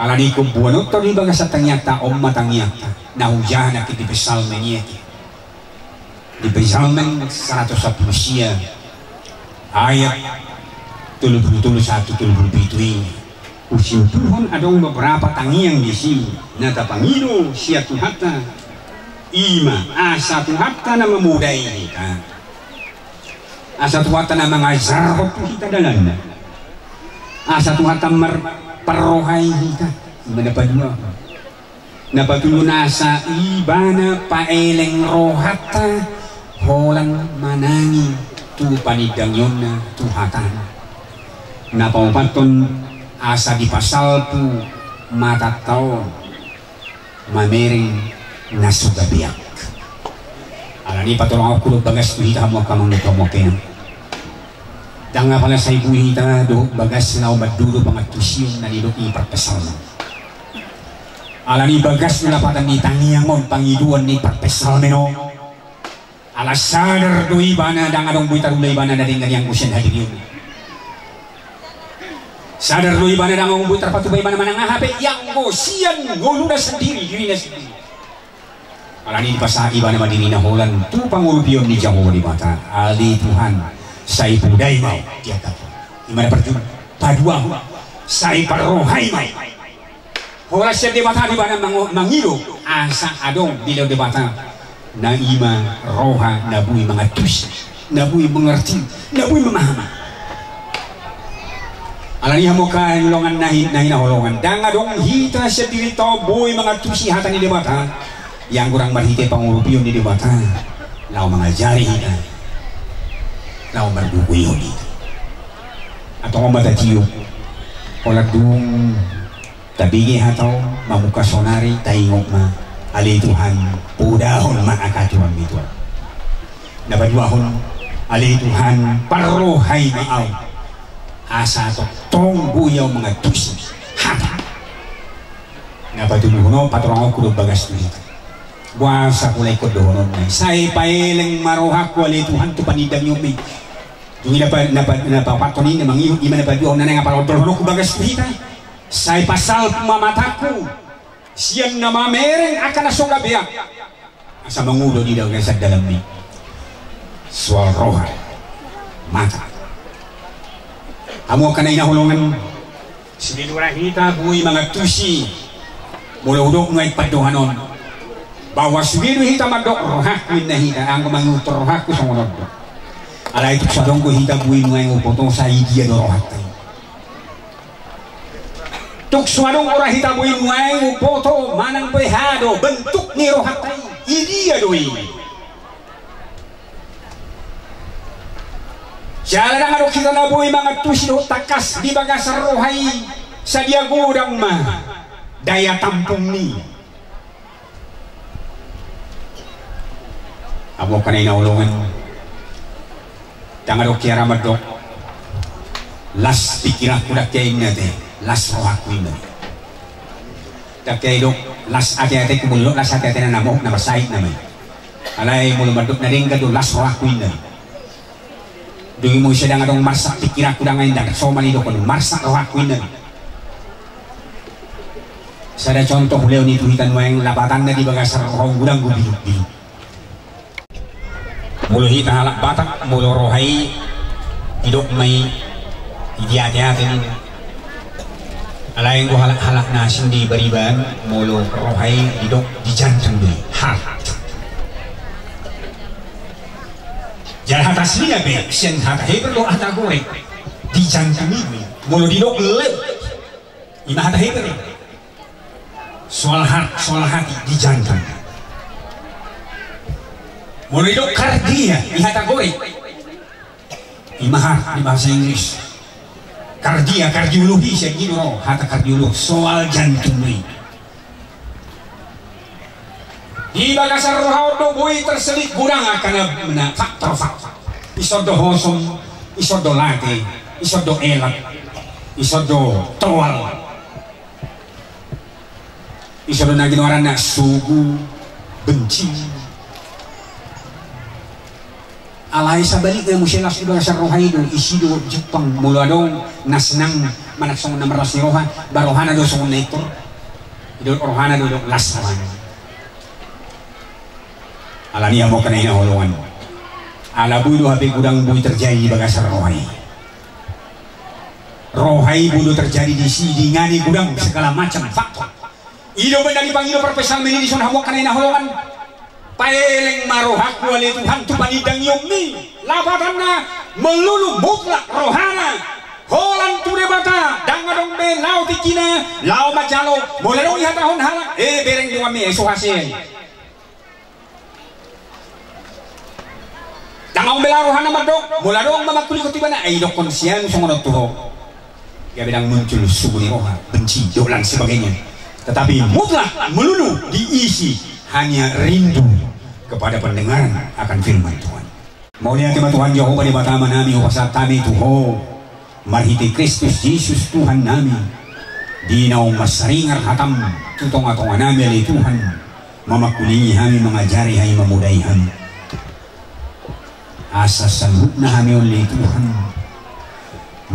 Alani ko buwanot to di baga sa tangyata o matangyata na hujahan na kiti pesalmen niya. Di pesalmen 110 siya ayat 71 ini. Usia Tuhan ada beberapa tangiang di sini. Nata Pangino siya Tuhata ima asa Tuhata na memudai kita. Asa Tuhata na mengajar waktu kita dalam. Asa Tuhata perrohai kita. Mendapat dua. Napatulo nasa ibana paeleng rohata holang manangi tu panidang yon na Tuhatan. Napaupaton asa di pasal tu mata tao mamering nasugabiak. Alani patulong ako kulog bagas tu hita mo kamang nitomokin. Danga pala sa ibu hita do bagas na umadulo pangatusyon na nilok iparpesal mo. Alani bagas nila patang nitangiang mo pangiduan ni parpesal mo. Alasadar do ibana dang adong buitarulay ibana na rin ganyang kusyan hadir yun. Sadar lo ibana dang ang buitar patubay ibana manang hape yang mo siyan nguluda sendiri diri na sendiri. Alani dipasa ibana madiri na holan tu pangulupiyon ni Jawa di mata ali Tuhan say puday mau dia kata imana perjun padua say parohay mau hola siya di mata di bana mangilo asa adong dilaw di mata na ima roha na bui mga tus na bui mengerti na bui memahama. Alani mo ka nulungan na hinahulungan dang adong hita siya dito bui mga tusi hatan ni debata yang kurang marhite pangurupiyon ni debata lau mga jari hita lau mardukuyo dito atong matatiyo olat dung tabigi hataw mamuka sonari taingok ma ali Tuhan pudahon maakatuan itu nabaduahon ali Tuhan parohay maaw asa to tong buyaw mga tusi hata nabatuluno patrong ko bagas ni buasa kulay ko doon na say paeleng marohak ko ali Tuhan to panidang yumi yung napapatonin na mangihon di man nabaduahon na nga parodorno ko bagas ni say pasal pumamataku siyang namamereng akan nasugabiak asa mangulo di daw sa dalam ni sual roha mata amo kanay nahulungan sinilura hita buhay mga tusi mula udok ngay paduhanon bahwa sugido hita magdok rohak na hita ang kumangutor rohak ko sa unod alay ito sa dong ko hita buhay ngay upotong sa idiya do rohak tayo tuksuanong ora hita buhay ngay upoto manang behado bentuk ni rohak tayo idiya do ini jalan ang adok kita nabuhay mga tusido takas di bagasar rohay sa diagudang ma daya tampung ni amo kanay naulungan dang adok kaya ramadok las pikiran ko na kaya natin las rohak ko yun tak kaya dok las ate-ate kumulok las ate-ate na namok na masahit naman alay mulu maduk na rin ka do las rakwin na dungi mo siya nga dong marsak pikira ko na ngayon dagat so manido ko marsak rakwin na sada contoh beliau ni tuhitan mo yung labatan na di bagasar rong gudang gubilog-bilog mulu hita halak batak mulu rohai hidup may hati-hati ini alain ko halak-halak na sindi bariban mulu rohai hidup di jantung dulu jalan atas ni be sian hata heber lo hata goreng di jantung ini mulu hidup lep ima hata heber soal hati di jantung mulu hidup kardia di hata goreng imah di bahasa Inggris kardiologi saya gini loh hata kardiolog soal jantung ini di bagasar rohaudo boy terselit kurang akan faktor-faktor isodo hosom isodo late isodo elat isodo towal isodo nagin orang nak sugu benci alay sa balik na musyelas di bagasar rohai do isi do Jepang mula dong nasnang manaksong na maras ni roha barohana do song nektor do rohana do lasman alani mo kanay na holongan alabu do habi gudang buy terjadi di bagasar rohai budo terjadi di sidi ngani gudang segala macam faktor ido dari pangilo perpesan menini son hamo kanay na holongan paeleng marohak wali Tuhan tu panidang yomi labatanna melulu mutlak rohana holan tu debata dangadong be lau tikina lau macalo boleh dong lihat tahun halak bereng dua me eso hasil dangong bela rohana mardok boleh dong mamakuli kutibana dok konsian songonot tuho ya bedang muncul subuh roha benci dolan sebagainya tetapi mutlak melulu diisi hanya rindu kepada pendengaran akan firman Tuhan. Maulia kema Tuhan Jehovah di batama nami upasat kami Tuho marhiti Kristus Yesus Tuhan nami dinau masaringar hatam tutong-atongan nami ali Tuhan mamakulingi kami mengajari kami memudai kami asa salud na kami oleh Tuhan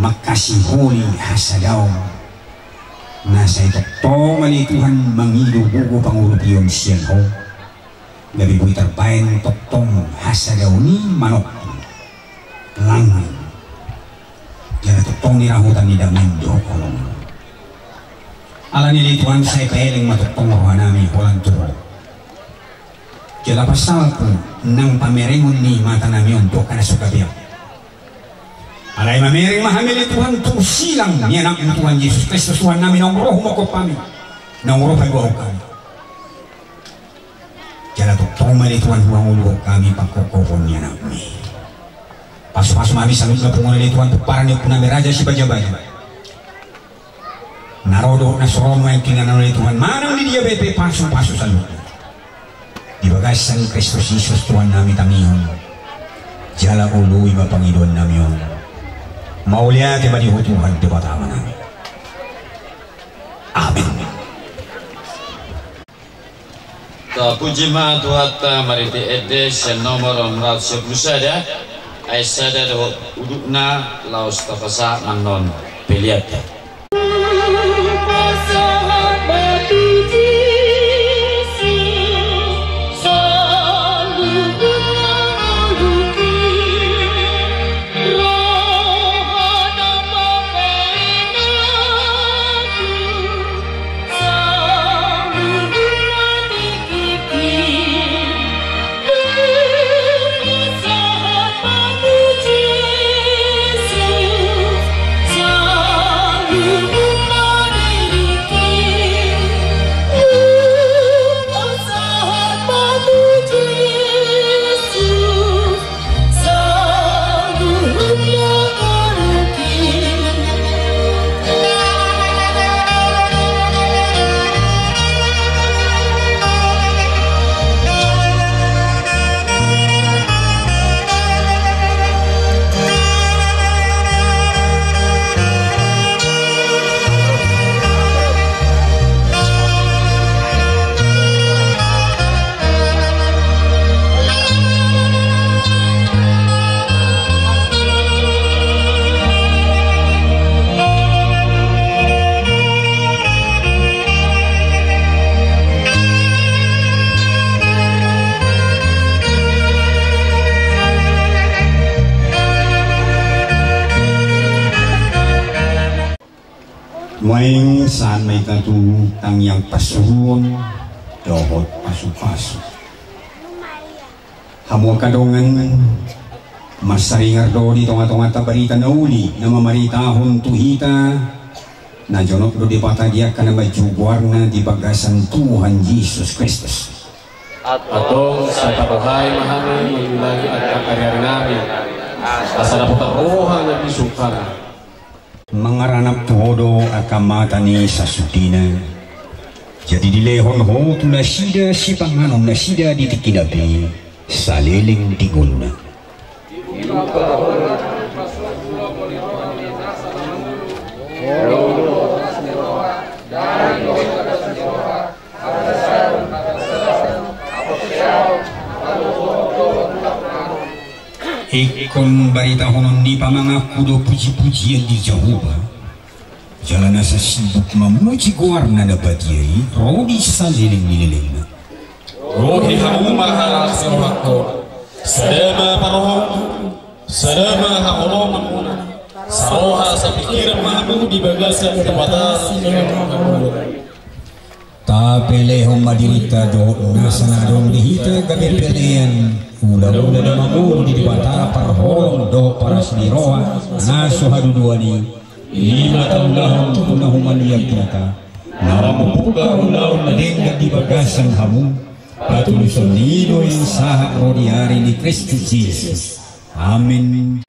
makasih holi hasadaw nasa itong ali Tuhan mangido bugo pangulupiyon siyan ho gabi buhay terbain toktong hasadaw ni manok langan jala toktong nirahutan ni damin do kolong ala nili Tuhan saya paeling matoktong roha nami holang turo jala pasal po nang pamerengon ni mata nami untuk kana suka biyak alay mamereng mahamili Tuhan tu silang ni anak Tuhan Yesus Kristus Tuhan nami nang roh mokop kami nang roh pagwaw kami jala toktong mali Tuhan huang kami pagkokokon niya nami paso-paso mami salud na pungunan ni Tuhan puparan niyo punami raja si Baja-Baja narodo na suron mo yung kinganan ni Tuhan manang ni diabetes paso-paso salud di bagasan Kristus Yesus Tuhan nami tamihon jala uluwi mapangidon nami yun maulia tiba di Tuhan di batama nami amin. Puji ma Tuhan mariti edes nomor 111 ay sada do udukna laos tapasa manon peliat itu tang yang pasuhun dohot pasu-pasu hamu kadongan masaringar do di tonga-tonga tabarita na uli na mamaritahon tuhita na jonok do di pata dia kana majuguarna di bagasan Tuhan Yesus Kristus atong sa kabuhay mahami iulagi at kakaryari namin asa na putaruhan at isukar mangaranap tuhodo at kamata ni sa sutina jadi dilehon ho tu nasida si panganom nasida di tikinabi sa liling tigol na ikon barita honon ni pamangaku do puji-pujian di Jehovah jalan asa sibuk memuji guarna na badiai rodi saliling-liling rohi hamu mahal sirwako sadama parohon sadama haoloman muna saroha sa pikiran mahamu di bagasan kebatas tapelehong madirita do nasanadong lihita gabi pelean ula-ula na mamuro di bata parholong do para siniroa naso haduduani 5 taon lahon tunahumaniyag kita naramupuga ulaw na lengga di bagasan hamu patuloy nido yung saha rodiari ni Kristo Jesus. Amen.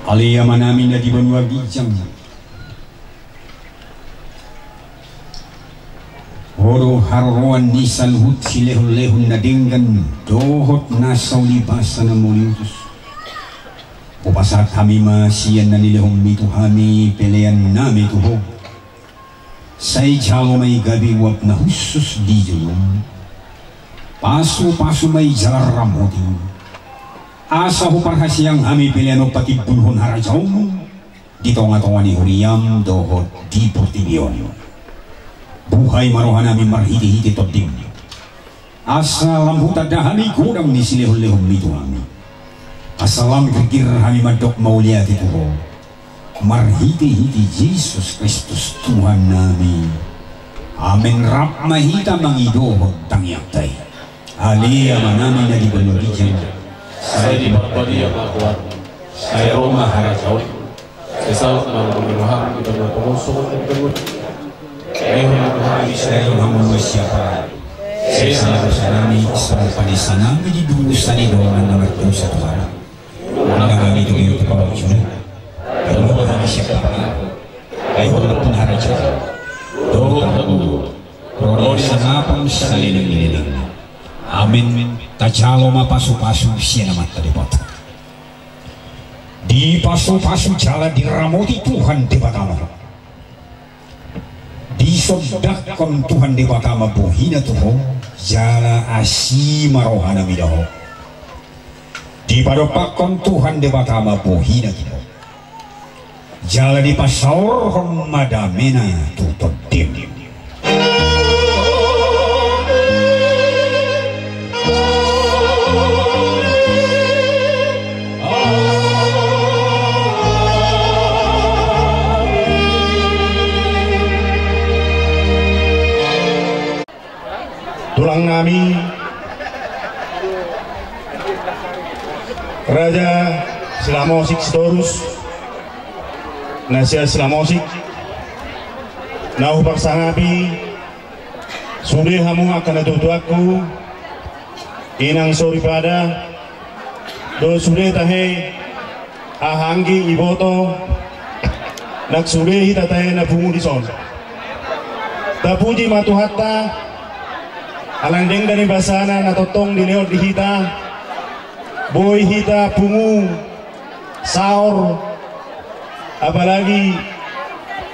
Aliyama namin na di banwa bijang horo haruan nisan hut silehun-lehun na dinggan dohot nasaw libasa na muliutus upasat kami masiyan na nilehong mito kami pelean nami tuho say jalo may gabi wap na husus di julong paso-paso may jalar ramoti asa ho parhasiyang ami piliano pati bunhon harajaw dito nga tonga ni Huriyam dohot di Portibionyo buhay marohan namin marhiti-hiti todim asa lamhuta dahami kurang ni silehon-lehon mito kami asa lam kagir kami madok mauliat ito ho marhiti-hiti Jesus Kristus Tuhan namin amin rap mahita mangidohot tangyatay aliyah manamin na di balogidyan saya di Barbadi yang kuat saya rumah harajau saya selalu menguruham di dalam pengusung dan pengut saya menguruham saya menguruham siapa saya selalu sanami sampai di sana di dulu sani doang nama dosa Tuhan ulang kami itu yang terbawa cuna kalau menguruham siapa saya pun harajau doang rodi sanapang saliling-liling amin tajalo mapasu-pasu siya naman tadipot di pasu-pasu jala diramoti Tuhan di Batama di sodakon Tuhan di Batama buhina tuho jala asima rohana midaho di padopakon Tuhan di Batama buhina tuho jala di pasaur madamena tutod dim tulang nami Raja Silamosik Sitorus Nasia Silamosik Nahu Parsangapi Sudah hamu akan natutuaku Inang Soripada do sude tahe ahangi iboto nak sude hita tahe na bungu di son tapuji matu hatta alandeng dari basana na totong di leot di hita boy hita bungu saur apalagi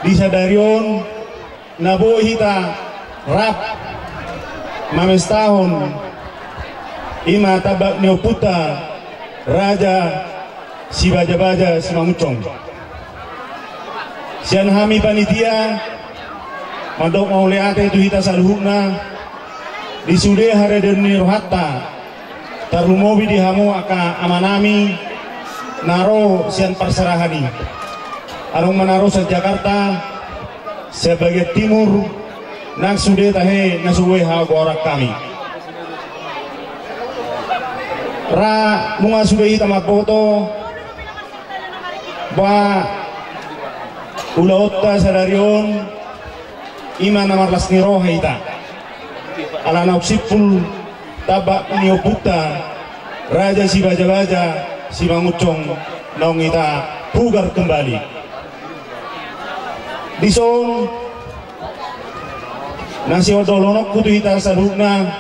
di sadarion na boy hita rap mames tahun ima tabak neoputa raja si baja-baja si mangucong sian hami panitia mandok mau leate itu hita saluhukna di sude hare deni rohatta tarumobi di hamu aka amanami naro sian perserahani arung menaro sa Jakarta sebagai timur nang sude tahe nasuwe ha gorak kami ra bunga sude hita mapoto ba ulaotta sadarion ima namar lasni roha hita ala nausipul tabak nioputa raja si baja-baja si mangucong naung hita pugar kembali dison nasi odolonok kutu hita sadukna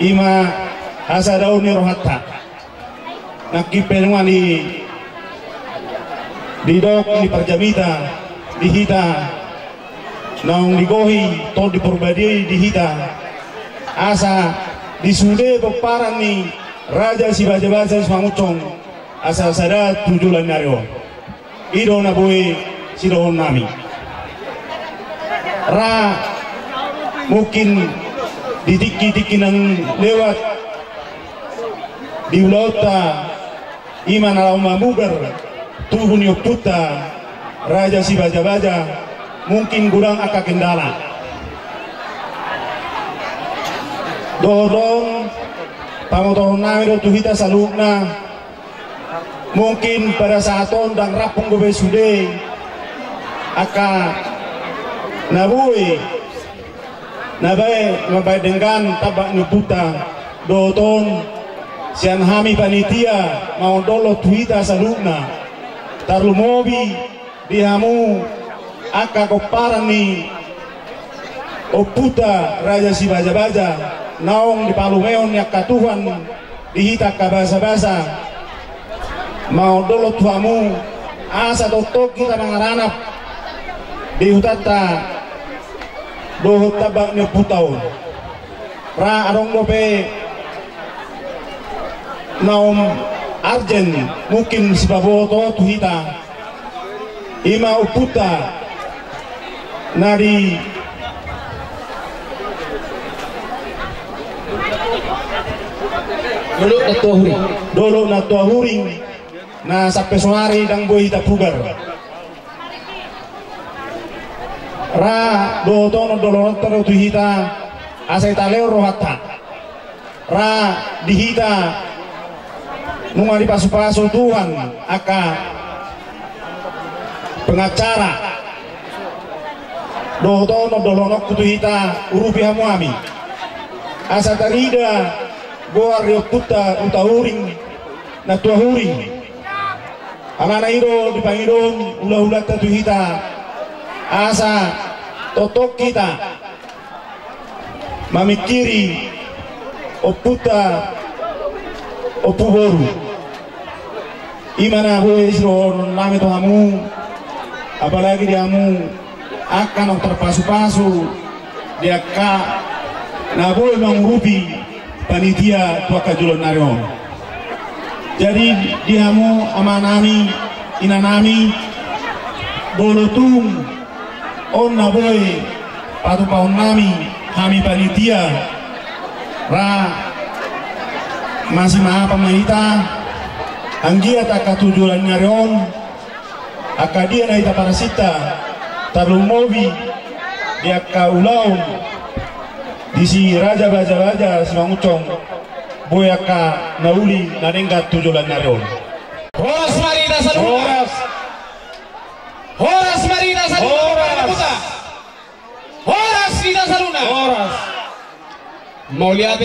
ima asa daun ni rohatta nakipelungan di dok di perjamita di hita naung digohi to di perbadi di hita asa di sude peparan ni raja si baja-baja si mangucong asa sada tujulan nyario ido na boy si dohon nami ra mungkin didiki-diki nang lewat di ulauta iman alam mamugar tuhun yoputa raja si baja-baja mungkin kurang aka kendala dodong pamotohon nami do tuhita salukna mungkin pada saat dan rapung gobe sude aka nabui nabai dengan tabak nuputa doton sian hami panitia mau dolo tuhita salukna tarlumobi dihamu aka koparan ni oputa raja si baja-baja naong di palumeon yak katuhan dihita kabasa-basa mau dolo tuamu asa totok kita mengaranap di hutata dohot tabak ni putaun ra arong dope naom arjen mungkin si baboto tuhita ima uputa nari dolo na tua huring na sampai suari dang boy hita pugar ra do tono dolo taro tuhita asai taleo rohatta ra dihita nunga di pasu-pasu Tuhan aka pengacara do tono dolonok kutuhita urupi hamuami asa tarida goar yoputa utahuring na tuahuring anana iro dipangidon ulah-ulah tatuhita asa totok kita mamikiri oputa opuboru imana boy isro nami tohamu apalagi diamu akan terpasu-pasu dia ka na boy mangurupi panitia tua kajulan narion jadi diamu amanami inanami bolotung on na boy patu paun nami kami panitia ra masih maha pemerintah anggia tak tujuan narion akadia na ita parasita tarumobi dia kaulau di si raja baja-baja si mangucong boyaka nauli nanenggat tujuan narion Horas marita saluna Horas marita saluna Horas marita saluna Horas mau lihat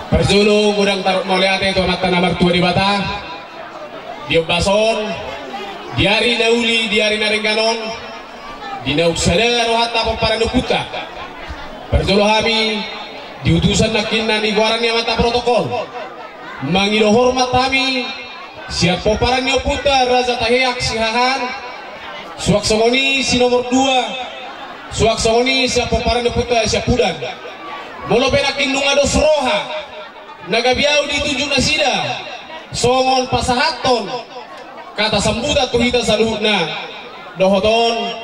Perjulu gudang taruk moliate itu anak tanah mertua di bata. Dia bason, diari nauli, diari narengganon, dinauk sadar hatta para nukuta. Perjulu kami diutusan nakinan di guarannya mata protokol. Mangido hormat kami siap poparannya putar Raza Tahiak sihahan. Suak songoni si nomor 2. Suak songoni siap poparannya putar siap pudan. Molo penakin nungado seroha. Nagabiau ditunjuk nasida songon pasahaton kata sambuta tuhita saluhna dohoton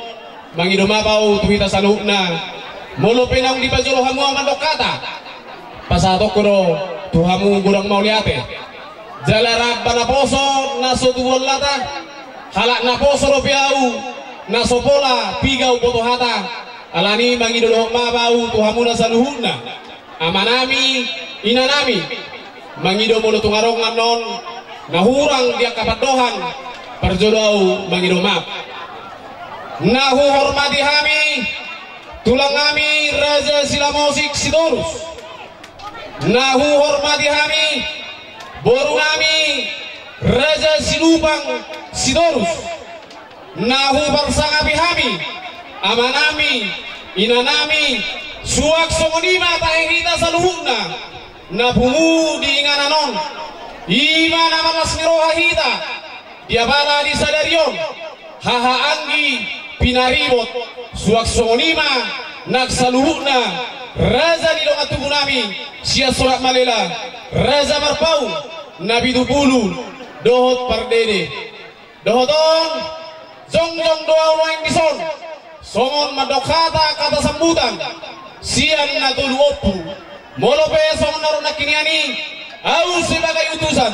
mangido mapau tuhita saluhna molo penang di bajolo hamu amandok kata pasahatok kuro tuhamu gurang mauliate jalarab bana poso naso tuwol lata halak na poso ropiau naso pola pigau potohata alani mangido dohok mapau tuhamu nasaluhna amanami inanami mangido mulu tungarongan non nahurang dia kapadohan perjodoh mangido map nahu hormati kami tulang kami Raja Silamosik Sidorus nahu hormati kami boru kami Raja Silupang Sidorus nahu barsangapi kami amanami inanami suak songonima tahita saluhuna na bungu di ingananon ima nama nasmiroha hita dia bala di sadarion haha anggi pinaribot suak songonima nak saluhuna Raza di longa tubuh nami sia surat malela Raza marpau nabi dupulu dohot pardede dohoton jong doa wain bison songon madokata kata sambutan sian natulu opu molo pe song naruh nakiniani au sebagai utusan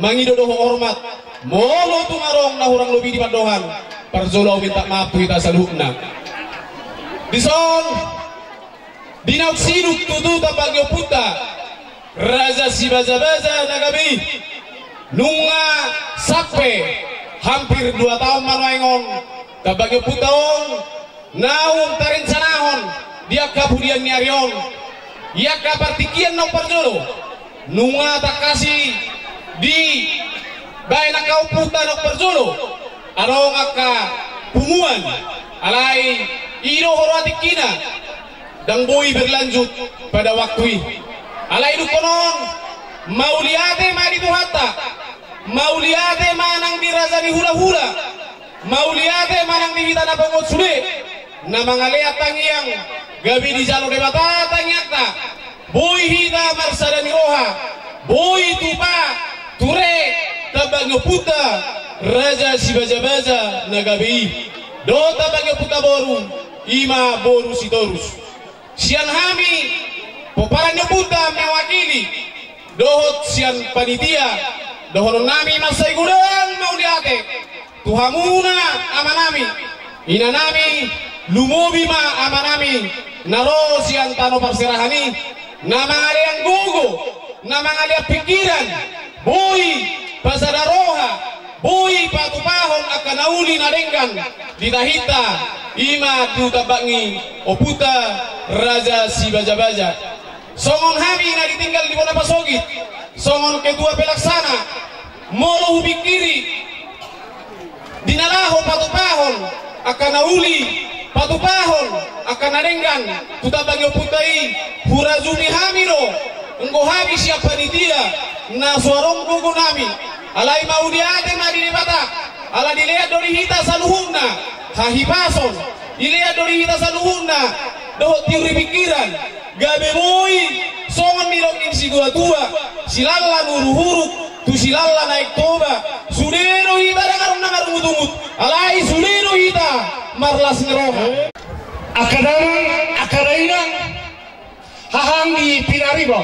mangido doho hormat molo tungarong nahurang lebih di padohan perjolau minta maaf kita saluhna dison dinauk siduk tutu tabagyo puta Raja Sibaza-baza nagabi nunga sakpe hampir 2 tahun manuengon tabagyo putaon naung tarinsanahon dia kabudian nyarion ia kapartikian no perjolo nunga tak kasih di baik nak kau puta no perjolo arong aka pumuan alai iro hormati kina dan boy berlanjut pada waktu alai du konon mauliate mari tuhata mauliate manang di Raza di hula-hula mauliate manang di hitana bangot sude na mga leatang yang gabi di jalo de batatang yakta boy hita marsada ni roha boy tupa ture tabagyo puta Raja Sibaza-baza na gabi do tabagyo puta boru ima boru Sidorus sian hami poparanyo puta mewakili dohot sian panitia dohon nami masay gudang mauliate tuhamuna amanami inanami lumobi ma amanami naro sian tano perserahani nama yang gugu nama yang pikiran boy pasadaroha boy patupahon akan nauli narenggan ditahita ima dutabangi oputa Raja Sibaza-baza songon hami na ditinggal di Bona Pasogit songon kedua pelaksana molo hubikiri dinalaho patupahon akan nauli patupahon akan narenggan tutabagi oputai hurazumi hamiro engko habis siap panitia na suarong gugu nami alai mau diate mari dibata ala dilihat dari hita saluhuna hahipason dilihat dari hita saluhuna doh tiuri pikiran gabe boy songon mirokin si tua silalla nuruhuruk tu silalla naik toba sudero hita dangarong nangarumut-umut alai sudero hita marlas ngeroha akadainang hahanggi pinaribo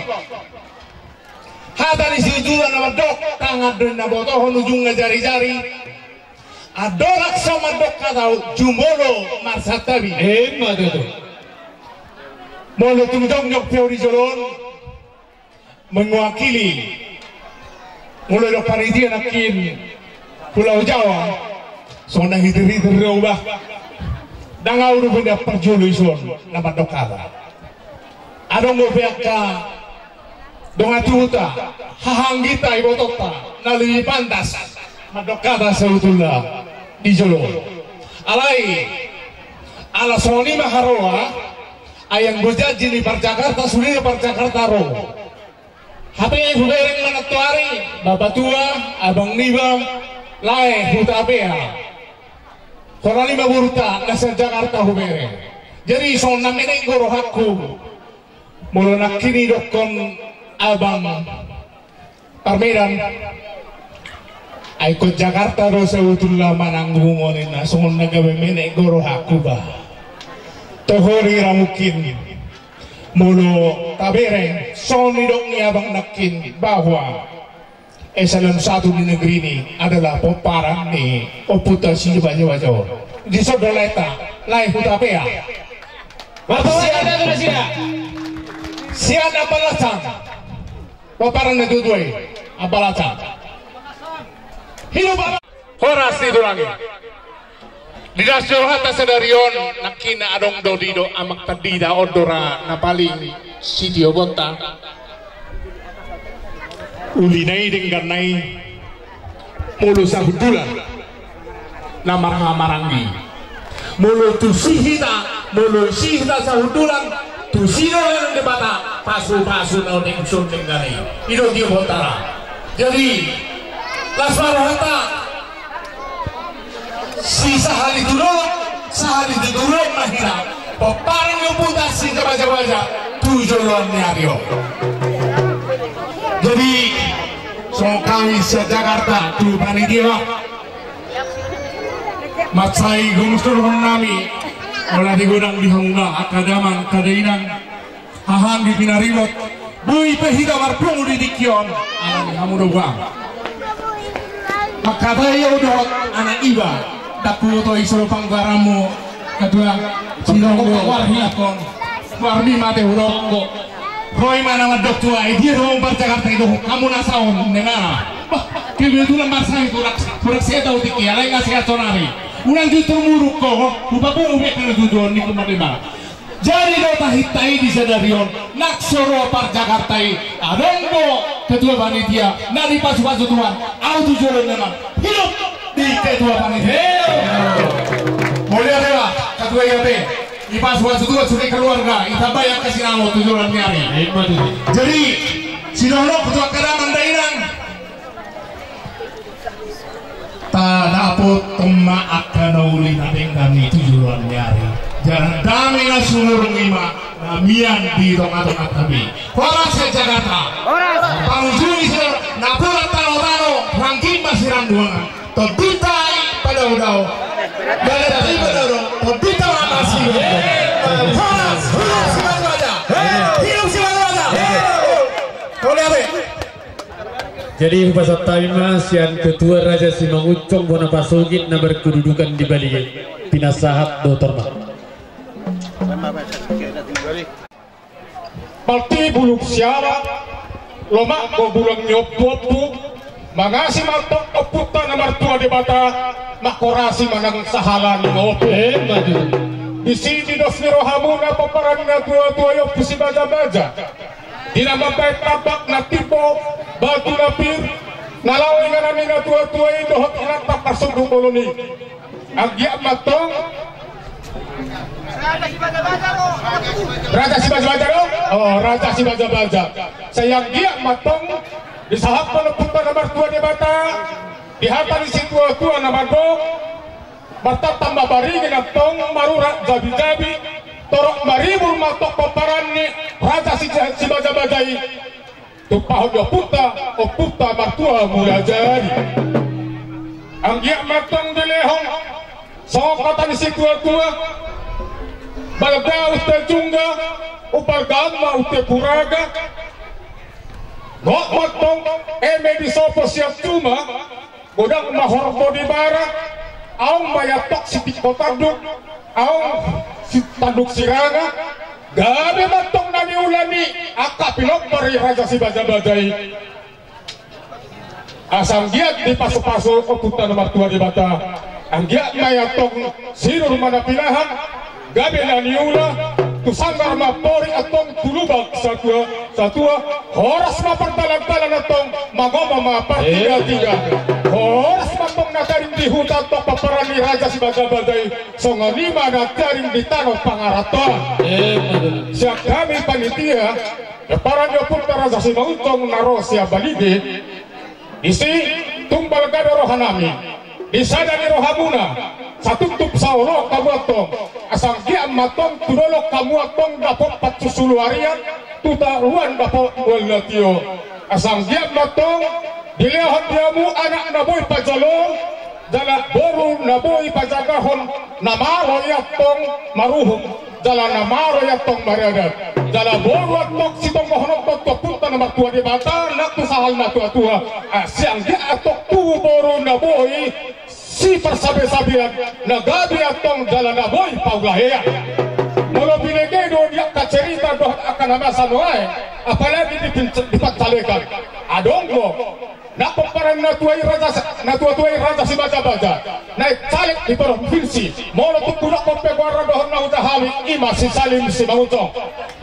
hata di sijulan nama dok tangan dan nabotohon ujung ngajari-jari adolak sama dok katau jumolo marsatabi matutu molo tumdong nyok teori jolon mewakili mulai dok panitia nakin Pulau Jawa sonang hitir-hitir reubah dangau udah benda perjulu ison nama dok kata adong go pihak Donga tuta hahanggita ibotota nalui pantas madokata sebetulnya di Jolo alai ala soni maharoa ayang berjanji di Jakarta suri di Jakarta ro HP hubereng manatuari bapak tua abang nibam lae huta apea korang lima burta nasa Jakarta hubereng jadi sona menek goro hakku mulu nakini dokon abang Parmedan Aiko Jakarta ro sebetulnya mananggungonin na songon nagawe menek goro aku bah tohori ramukin mulu tabereng soni dok ni abang nakin bahwa eselon 1 di negeri ini adalah peparang ni oputa si jawa-jawa di sodoleta lai hutapea siada tu siada siada balasan peparang na tutuai abalasan hidup apa horas itu lagi di dasar hata sedarion nakina adong dodido amak tadida odora na paling sitio bonta ulinai dengan nai mulu sahudulan na maranggi mulu tu sihita sahudulan tu sino yang debata pasu na odeng sun dengan nai itu dia bontara jadi lasmar hata si sahali dudulong mahina peparang yung putas si kabaja-baja tujuan niaryo jadi so kami sa Jakarta tu panitia matsai gumusturon nami wala di gudang lihongga akadaman kadainang hahang di pinarimot buy pehida marpung di dikyon alam hamudogwang makatayo dohot anak iba tapu to isoro panggaramu kedua sinonggo warhi akon warmi mate uronggo roy mana wadok tua dia dong Jakarta itu kamu nasaon nena kebetulan masa itu kurak saya tahu tiki alai ngasih aconari ulang jutru muruk kok lupa pun ubek kena judon ni kemana jadi do tahitai di sadarion naksoro Jakarta adonggo ketua panitia nari pasu-pasu tuan au tujuan memang hidup di ketua panitia mulia dewa ketua IAP di pasu-pasu tuan sudah keluarga kita bayar ke sinalo tujuan nyari jadi sinono ketua kadaman daerah tak dapat temaak kanauli nadengkani tujuan nyari jangan dami na sumur lima namian di tonga-tonga kami horas sa Jakarta pangjuni sir napulat tano-tano rangking masiran duangan toditay padaw-daw galatay padaw-daw toditaw masih horas si Baja hidup si Baja boleh apa jadi peserta Mas yang ketua Raja Simangucong Bonapasugit na berkedudukan di balik pinasahat Dr. Mak Balti buluk siara lomak ko bulang nyop-nyop mangasi martok oputa na martua di bata makorasi manang sahalan ngope maju di sini dosniro hamuna paparan na tua-tua yo pusi baja-baja dina mabay tabak na tipo batu na pir nalaway nga namin na tua-tua yung dohot ilang tapasok ng koloni agya matong Raja si Baja-Baja lo? Oh, Raja si Baja-Baja. Sayang dia matong di sahap peneputan nomor 2 di bata. Di hatan di situa-tua nomor 2. Martab tambah bari ginatong marurat jabi-jabi. Torok maribur matok paparan ni Raja si Baja-Baja. Tupahod oputa martua mula jadi. Ang dia matong di lehong. Sokatan di situa-tua. Balga uste junga, upargama uste puraga. Ngok matong di sopo siap cuma, godang mahorbo di bara, aung mayatok si tiko tanduk, aung si tanduk siranga, gabe matong nani ulani, akapilok bari Raja si Baja-Bajai. Asam giat di pasu-pasu oputa nomor 2 di bata, ang giat mayatok sirur mana pilahan, gabe na niula sanggar mapori atong tulubag satua horas mapertalan-talan atong magoma mapartiga-tiga horas matong nataring di hutan to paparani raja si bagabagay songonima nataring di tanong pangaratan siya kami panitia para nyo punta raja si mangutong naro siya balide isi tumbal gado rohanami isada ni rohamuna sa tutup sa olo kamu atong asang giam matong tudolok kamu atong dapat patsusuluarian tutaruan dapat walatio asang giam matong dilihat diamu anak naboy pajalo jala boru naboy pajagahon namaro yatong maruhum jala namaro yatong mariadat jala boru atong sitong mohonok to punta na magtua di bata naktu sahal na tua asang giam atok tu boru naboy si persabi-sabian nagabi atong jalan naboy paulahaya mula binigay doon yak kacerita doon akan namasan wae apalagi dipagtalikan adong mo napaparan natuatuay raja si baja-baja naik calik di provinsi mula tukulak pempegwara doon na utahawi ima si Salim si Mangucong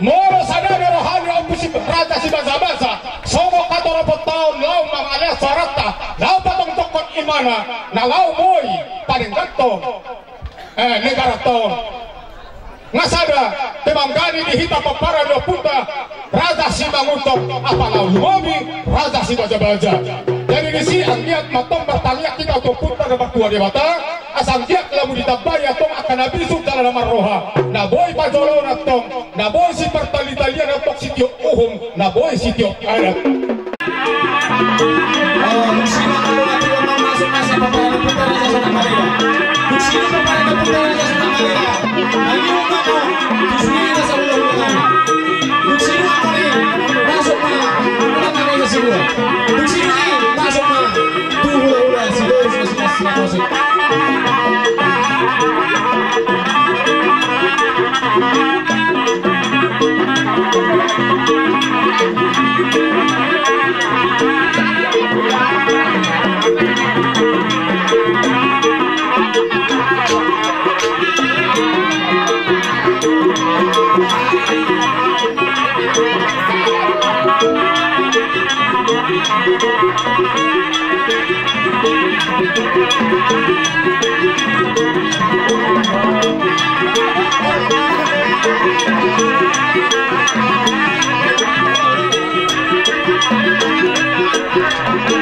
mula sadari rohani ang si raja si baja-baja somo 14 tahun lau mangalia sarata lau patong tokon imana na lau boy paling gantong negara tahun ngasada temanggani dihita papara do puta raja si Mangucong apalau lumobi raja si baja-baja jadi disi anggiat matong bertaliak kita to puta na baktua di bata asang giat lamu ditabay atong akan nabisuk dalam nama roha na boy pajolo natong na boy si pertali-talian atong sitio uhum na boy sitio adat Sino masuk masa papara puta raja sana Maria sino papara puta raja sana Maria lagi kamu disini sa ulo sino kami masuk mana mana raja semua sini masuk mana ulo si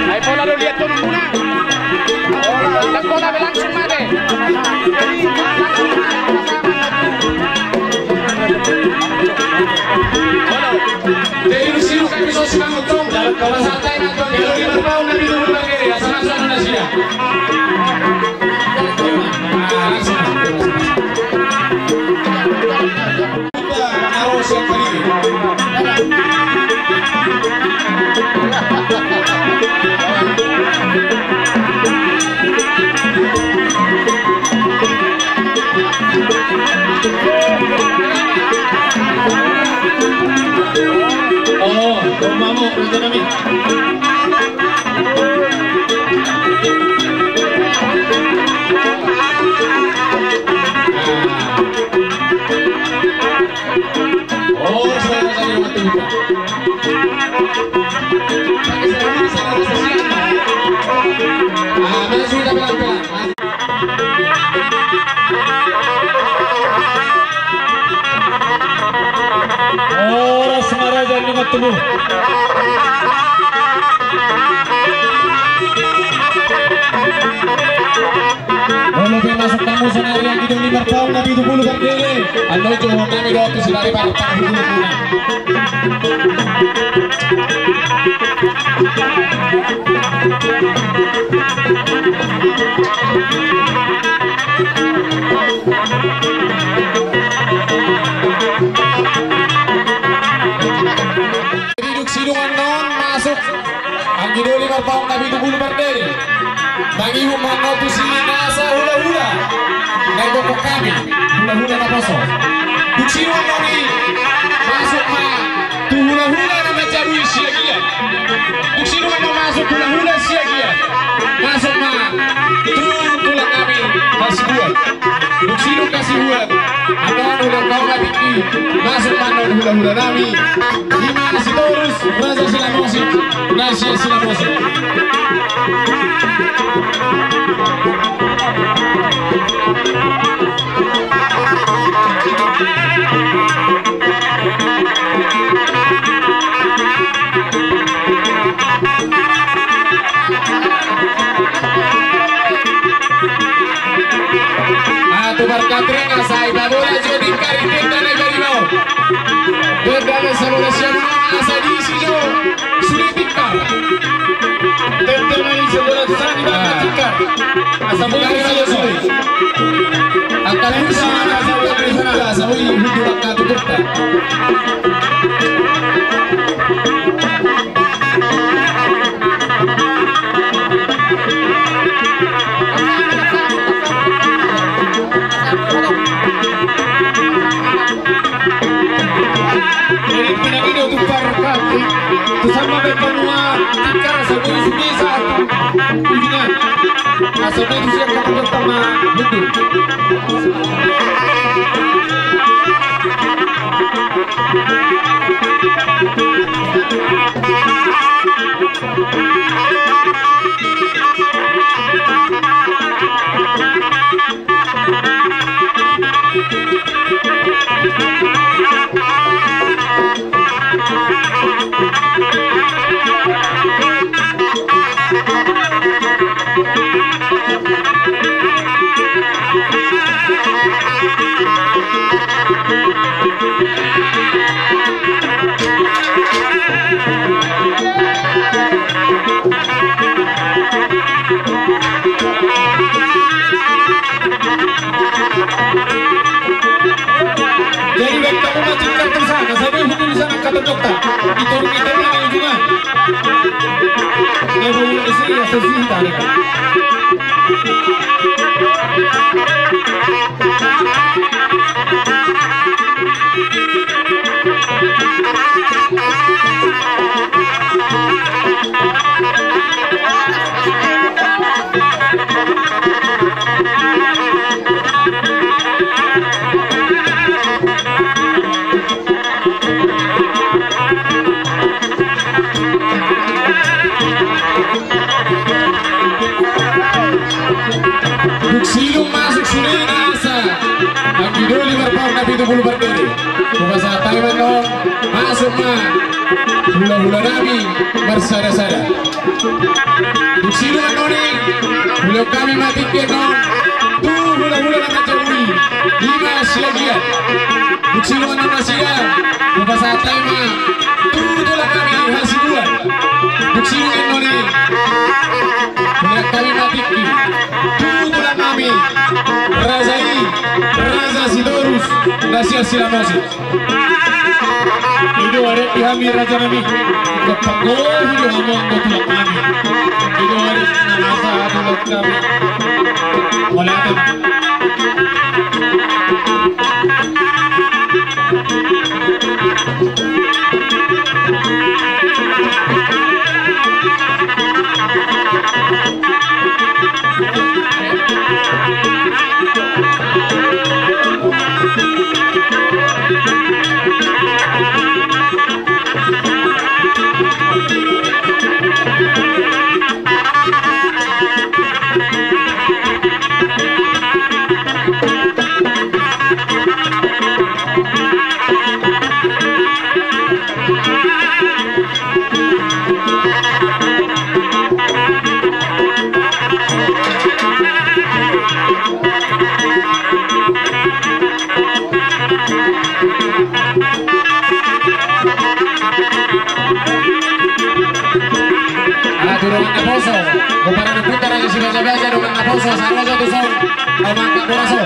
Ay, bola lo lihat turun muna. Dan bola langsung mati. Dari sini kan bisa sudah ngotong. Kalau santai nanti kalau di bawah nanti dulu lagi ya sana-sana nasi ya. Harus yang kali. Oh, rumahmu ekonomi. Oh, saya tadi mati lupa. Mana sudah pelan-pelan. Oh, Semaraja ini ketemu. Walaupun masuk tamu senari yang hidup 5 tahun Nabi 20 berdiri. Anda cuma kami doa kesilari pada hidup punah. Duduk sidungan non masuk Anggi doli marpaung Nabi 20 berdiri bagi human notus ini nasa hula-hula dan bokok kami hula-hula na poso duduk sidungan noni masuk ma tu hula-hula na macabui siagia duduk sidungan no masuk hula-hula siagia masuk ma tu tulang kami kasih buat duduk sidung kasih buat ada ulang kau Nabi Mulanami, Ima Sitorus, Raja Silamosi, Nasya Silamosi. Tubar Katring asai babola jodin karipin dan negarino. Berdana salurasyon asai di sini sulit tikar. Tentemani sebelah sana tikar. Asam bukan sulit. Akan bersama asam bukan sana asam bukan hidup kata berta. Bersama berpenua tikar sampai sudah satu pimpinan asal itu siap kata pertama betul. Jadi waktu memastikan tersangka sampai hukum di sana kata dokter diturunkan kita dengan ujungan. Ibu istri yang sesuai tadi. Silung masuk sudah nasa. Aki doli berpau nabi itu bulu berdiri. Bahasa Taiwan dong masuk mah. Hula-hula nabi bersada-sada. Silung noni. Hula kami mati kenong. Tuh hula-hula nama jauhi. Lima siagian. Silung nona siang. Bahasa Taiwan. Tuh tulah kami hasil buat. Silung noni. Hula kami mati kami Razai Raza Sidorus Nasya Silamosi itu ada kami Raja Nami kepagoh itu ngomong ketulak kami itu ada nasa ketulak kami mulai Para diputar aja si baca-baca dengan Aposo Sarwoso Tuson Almangka Boraso.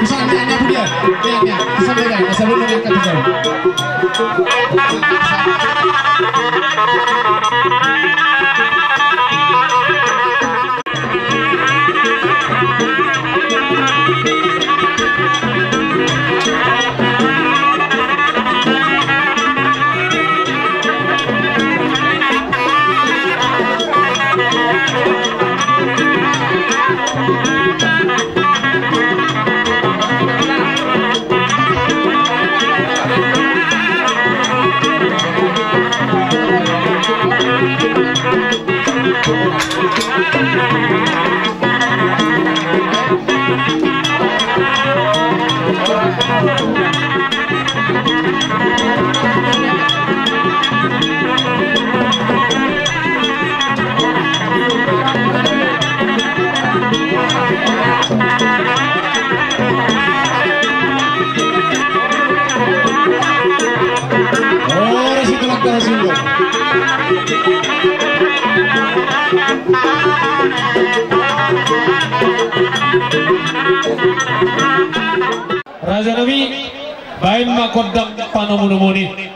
Kesannya dia, ya, kesannya, sebelum dia kata Raja Nabi bain makodam panomunumuni.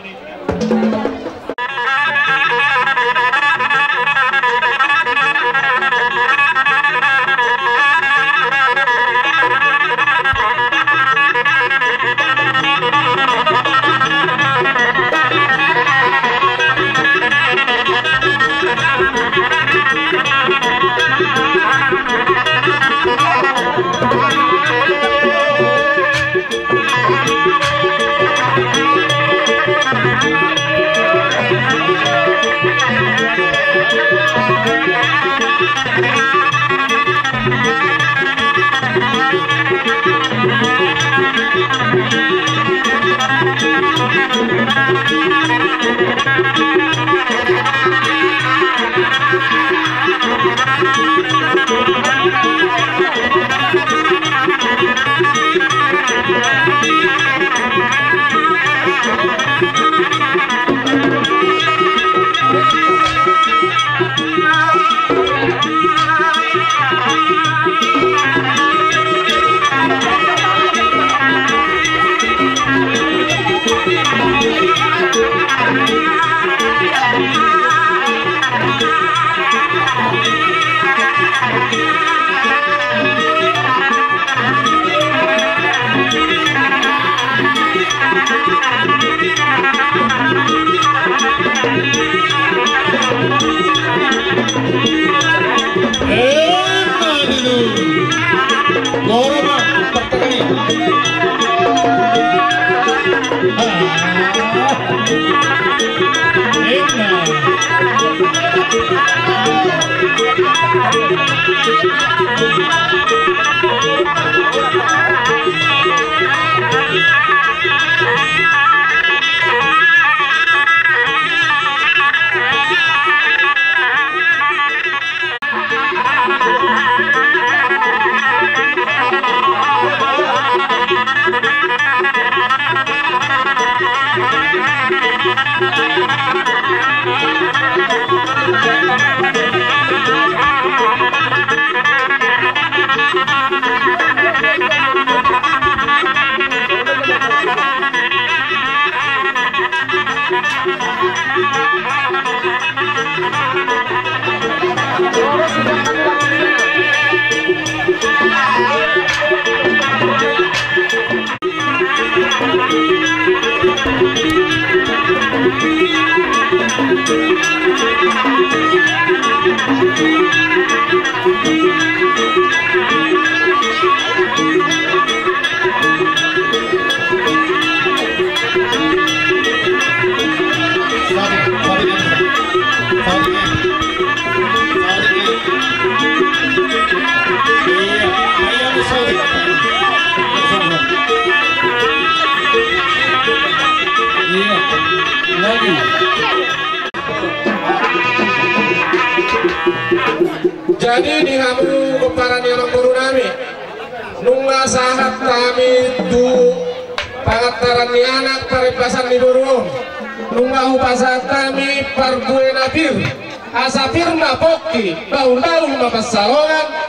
Jadi di hamu keparan orang guru nami nungga sahat kami du pangataran ni anak paripasan di burung nungga upasat kami parbuena bir asa firma poki daun-daun mapasalongan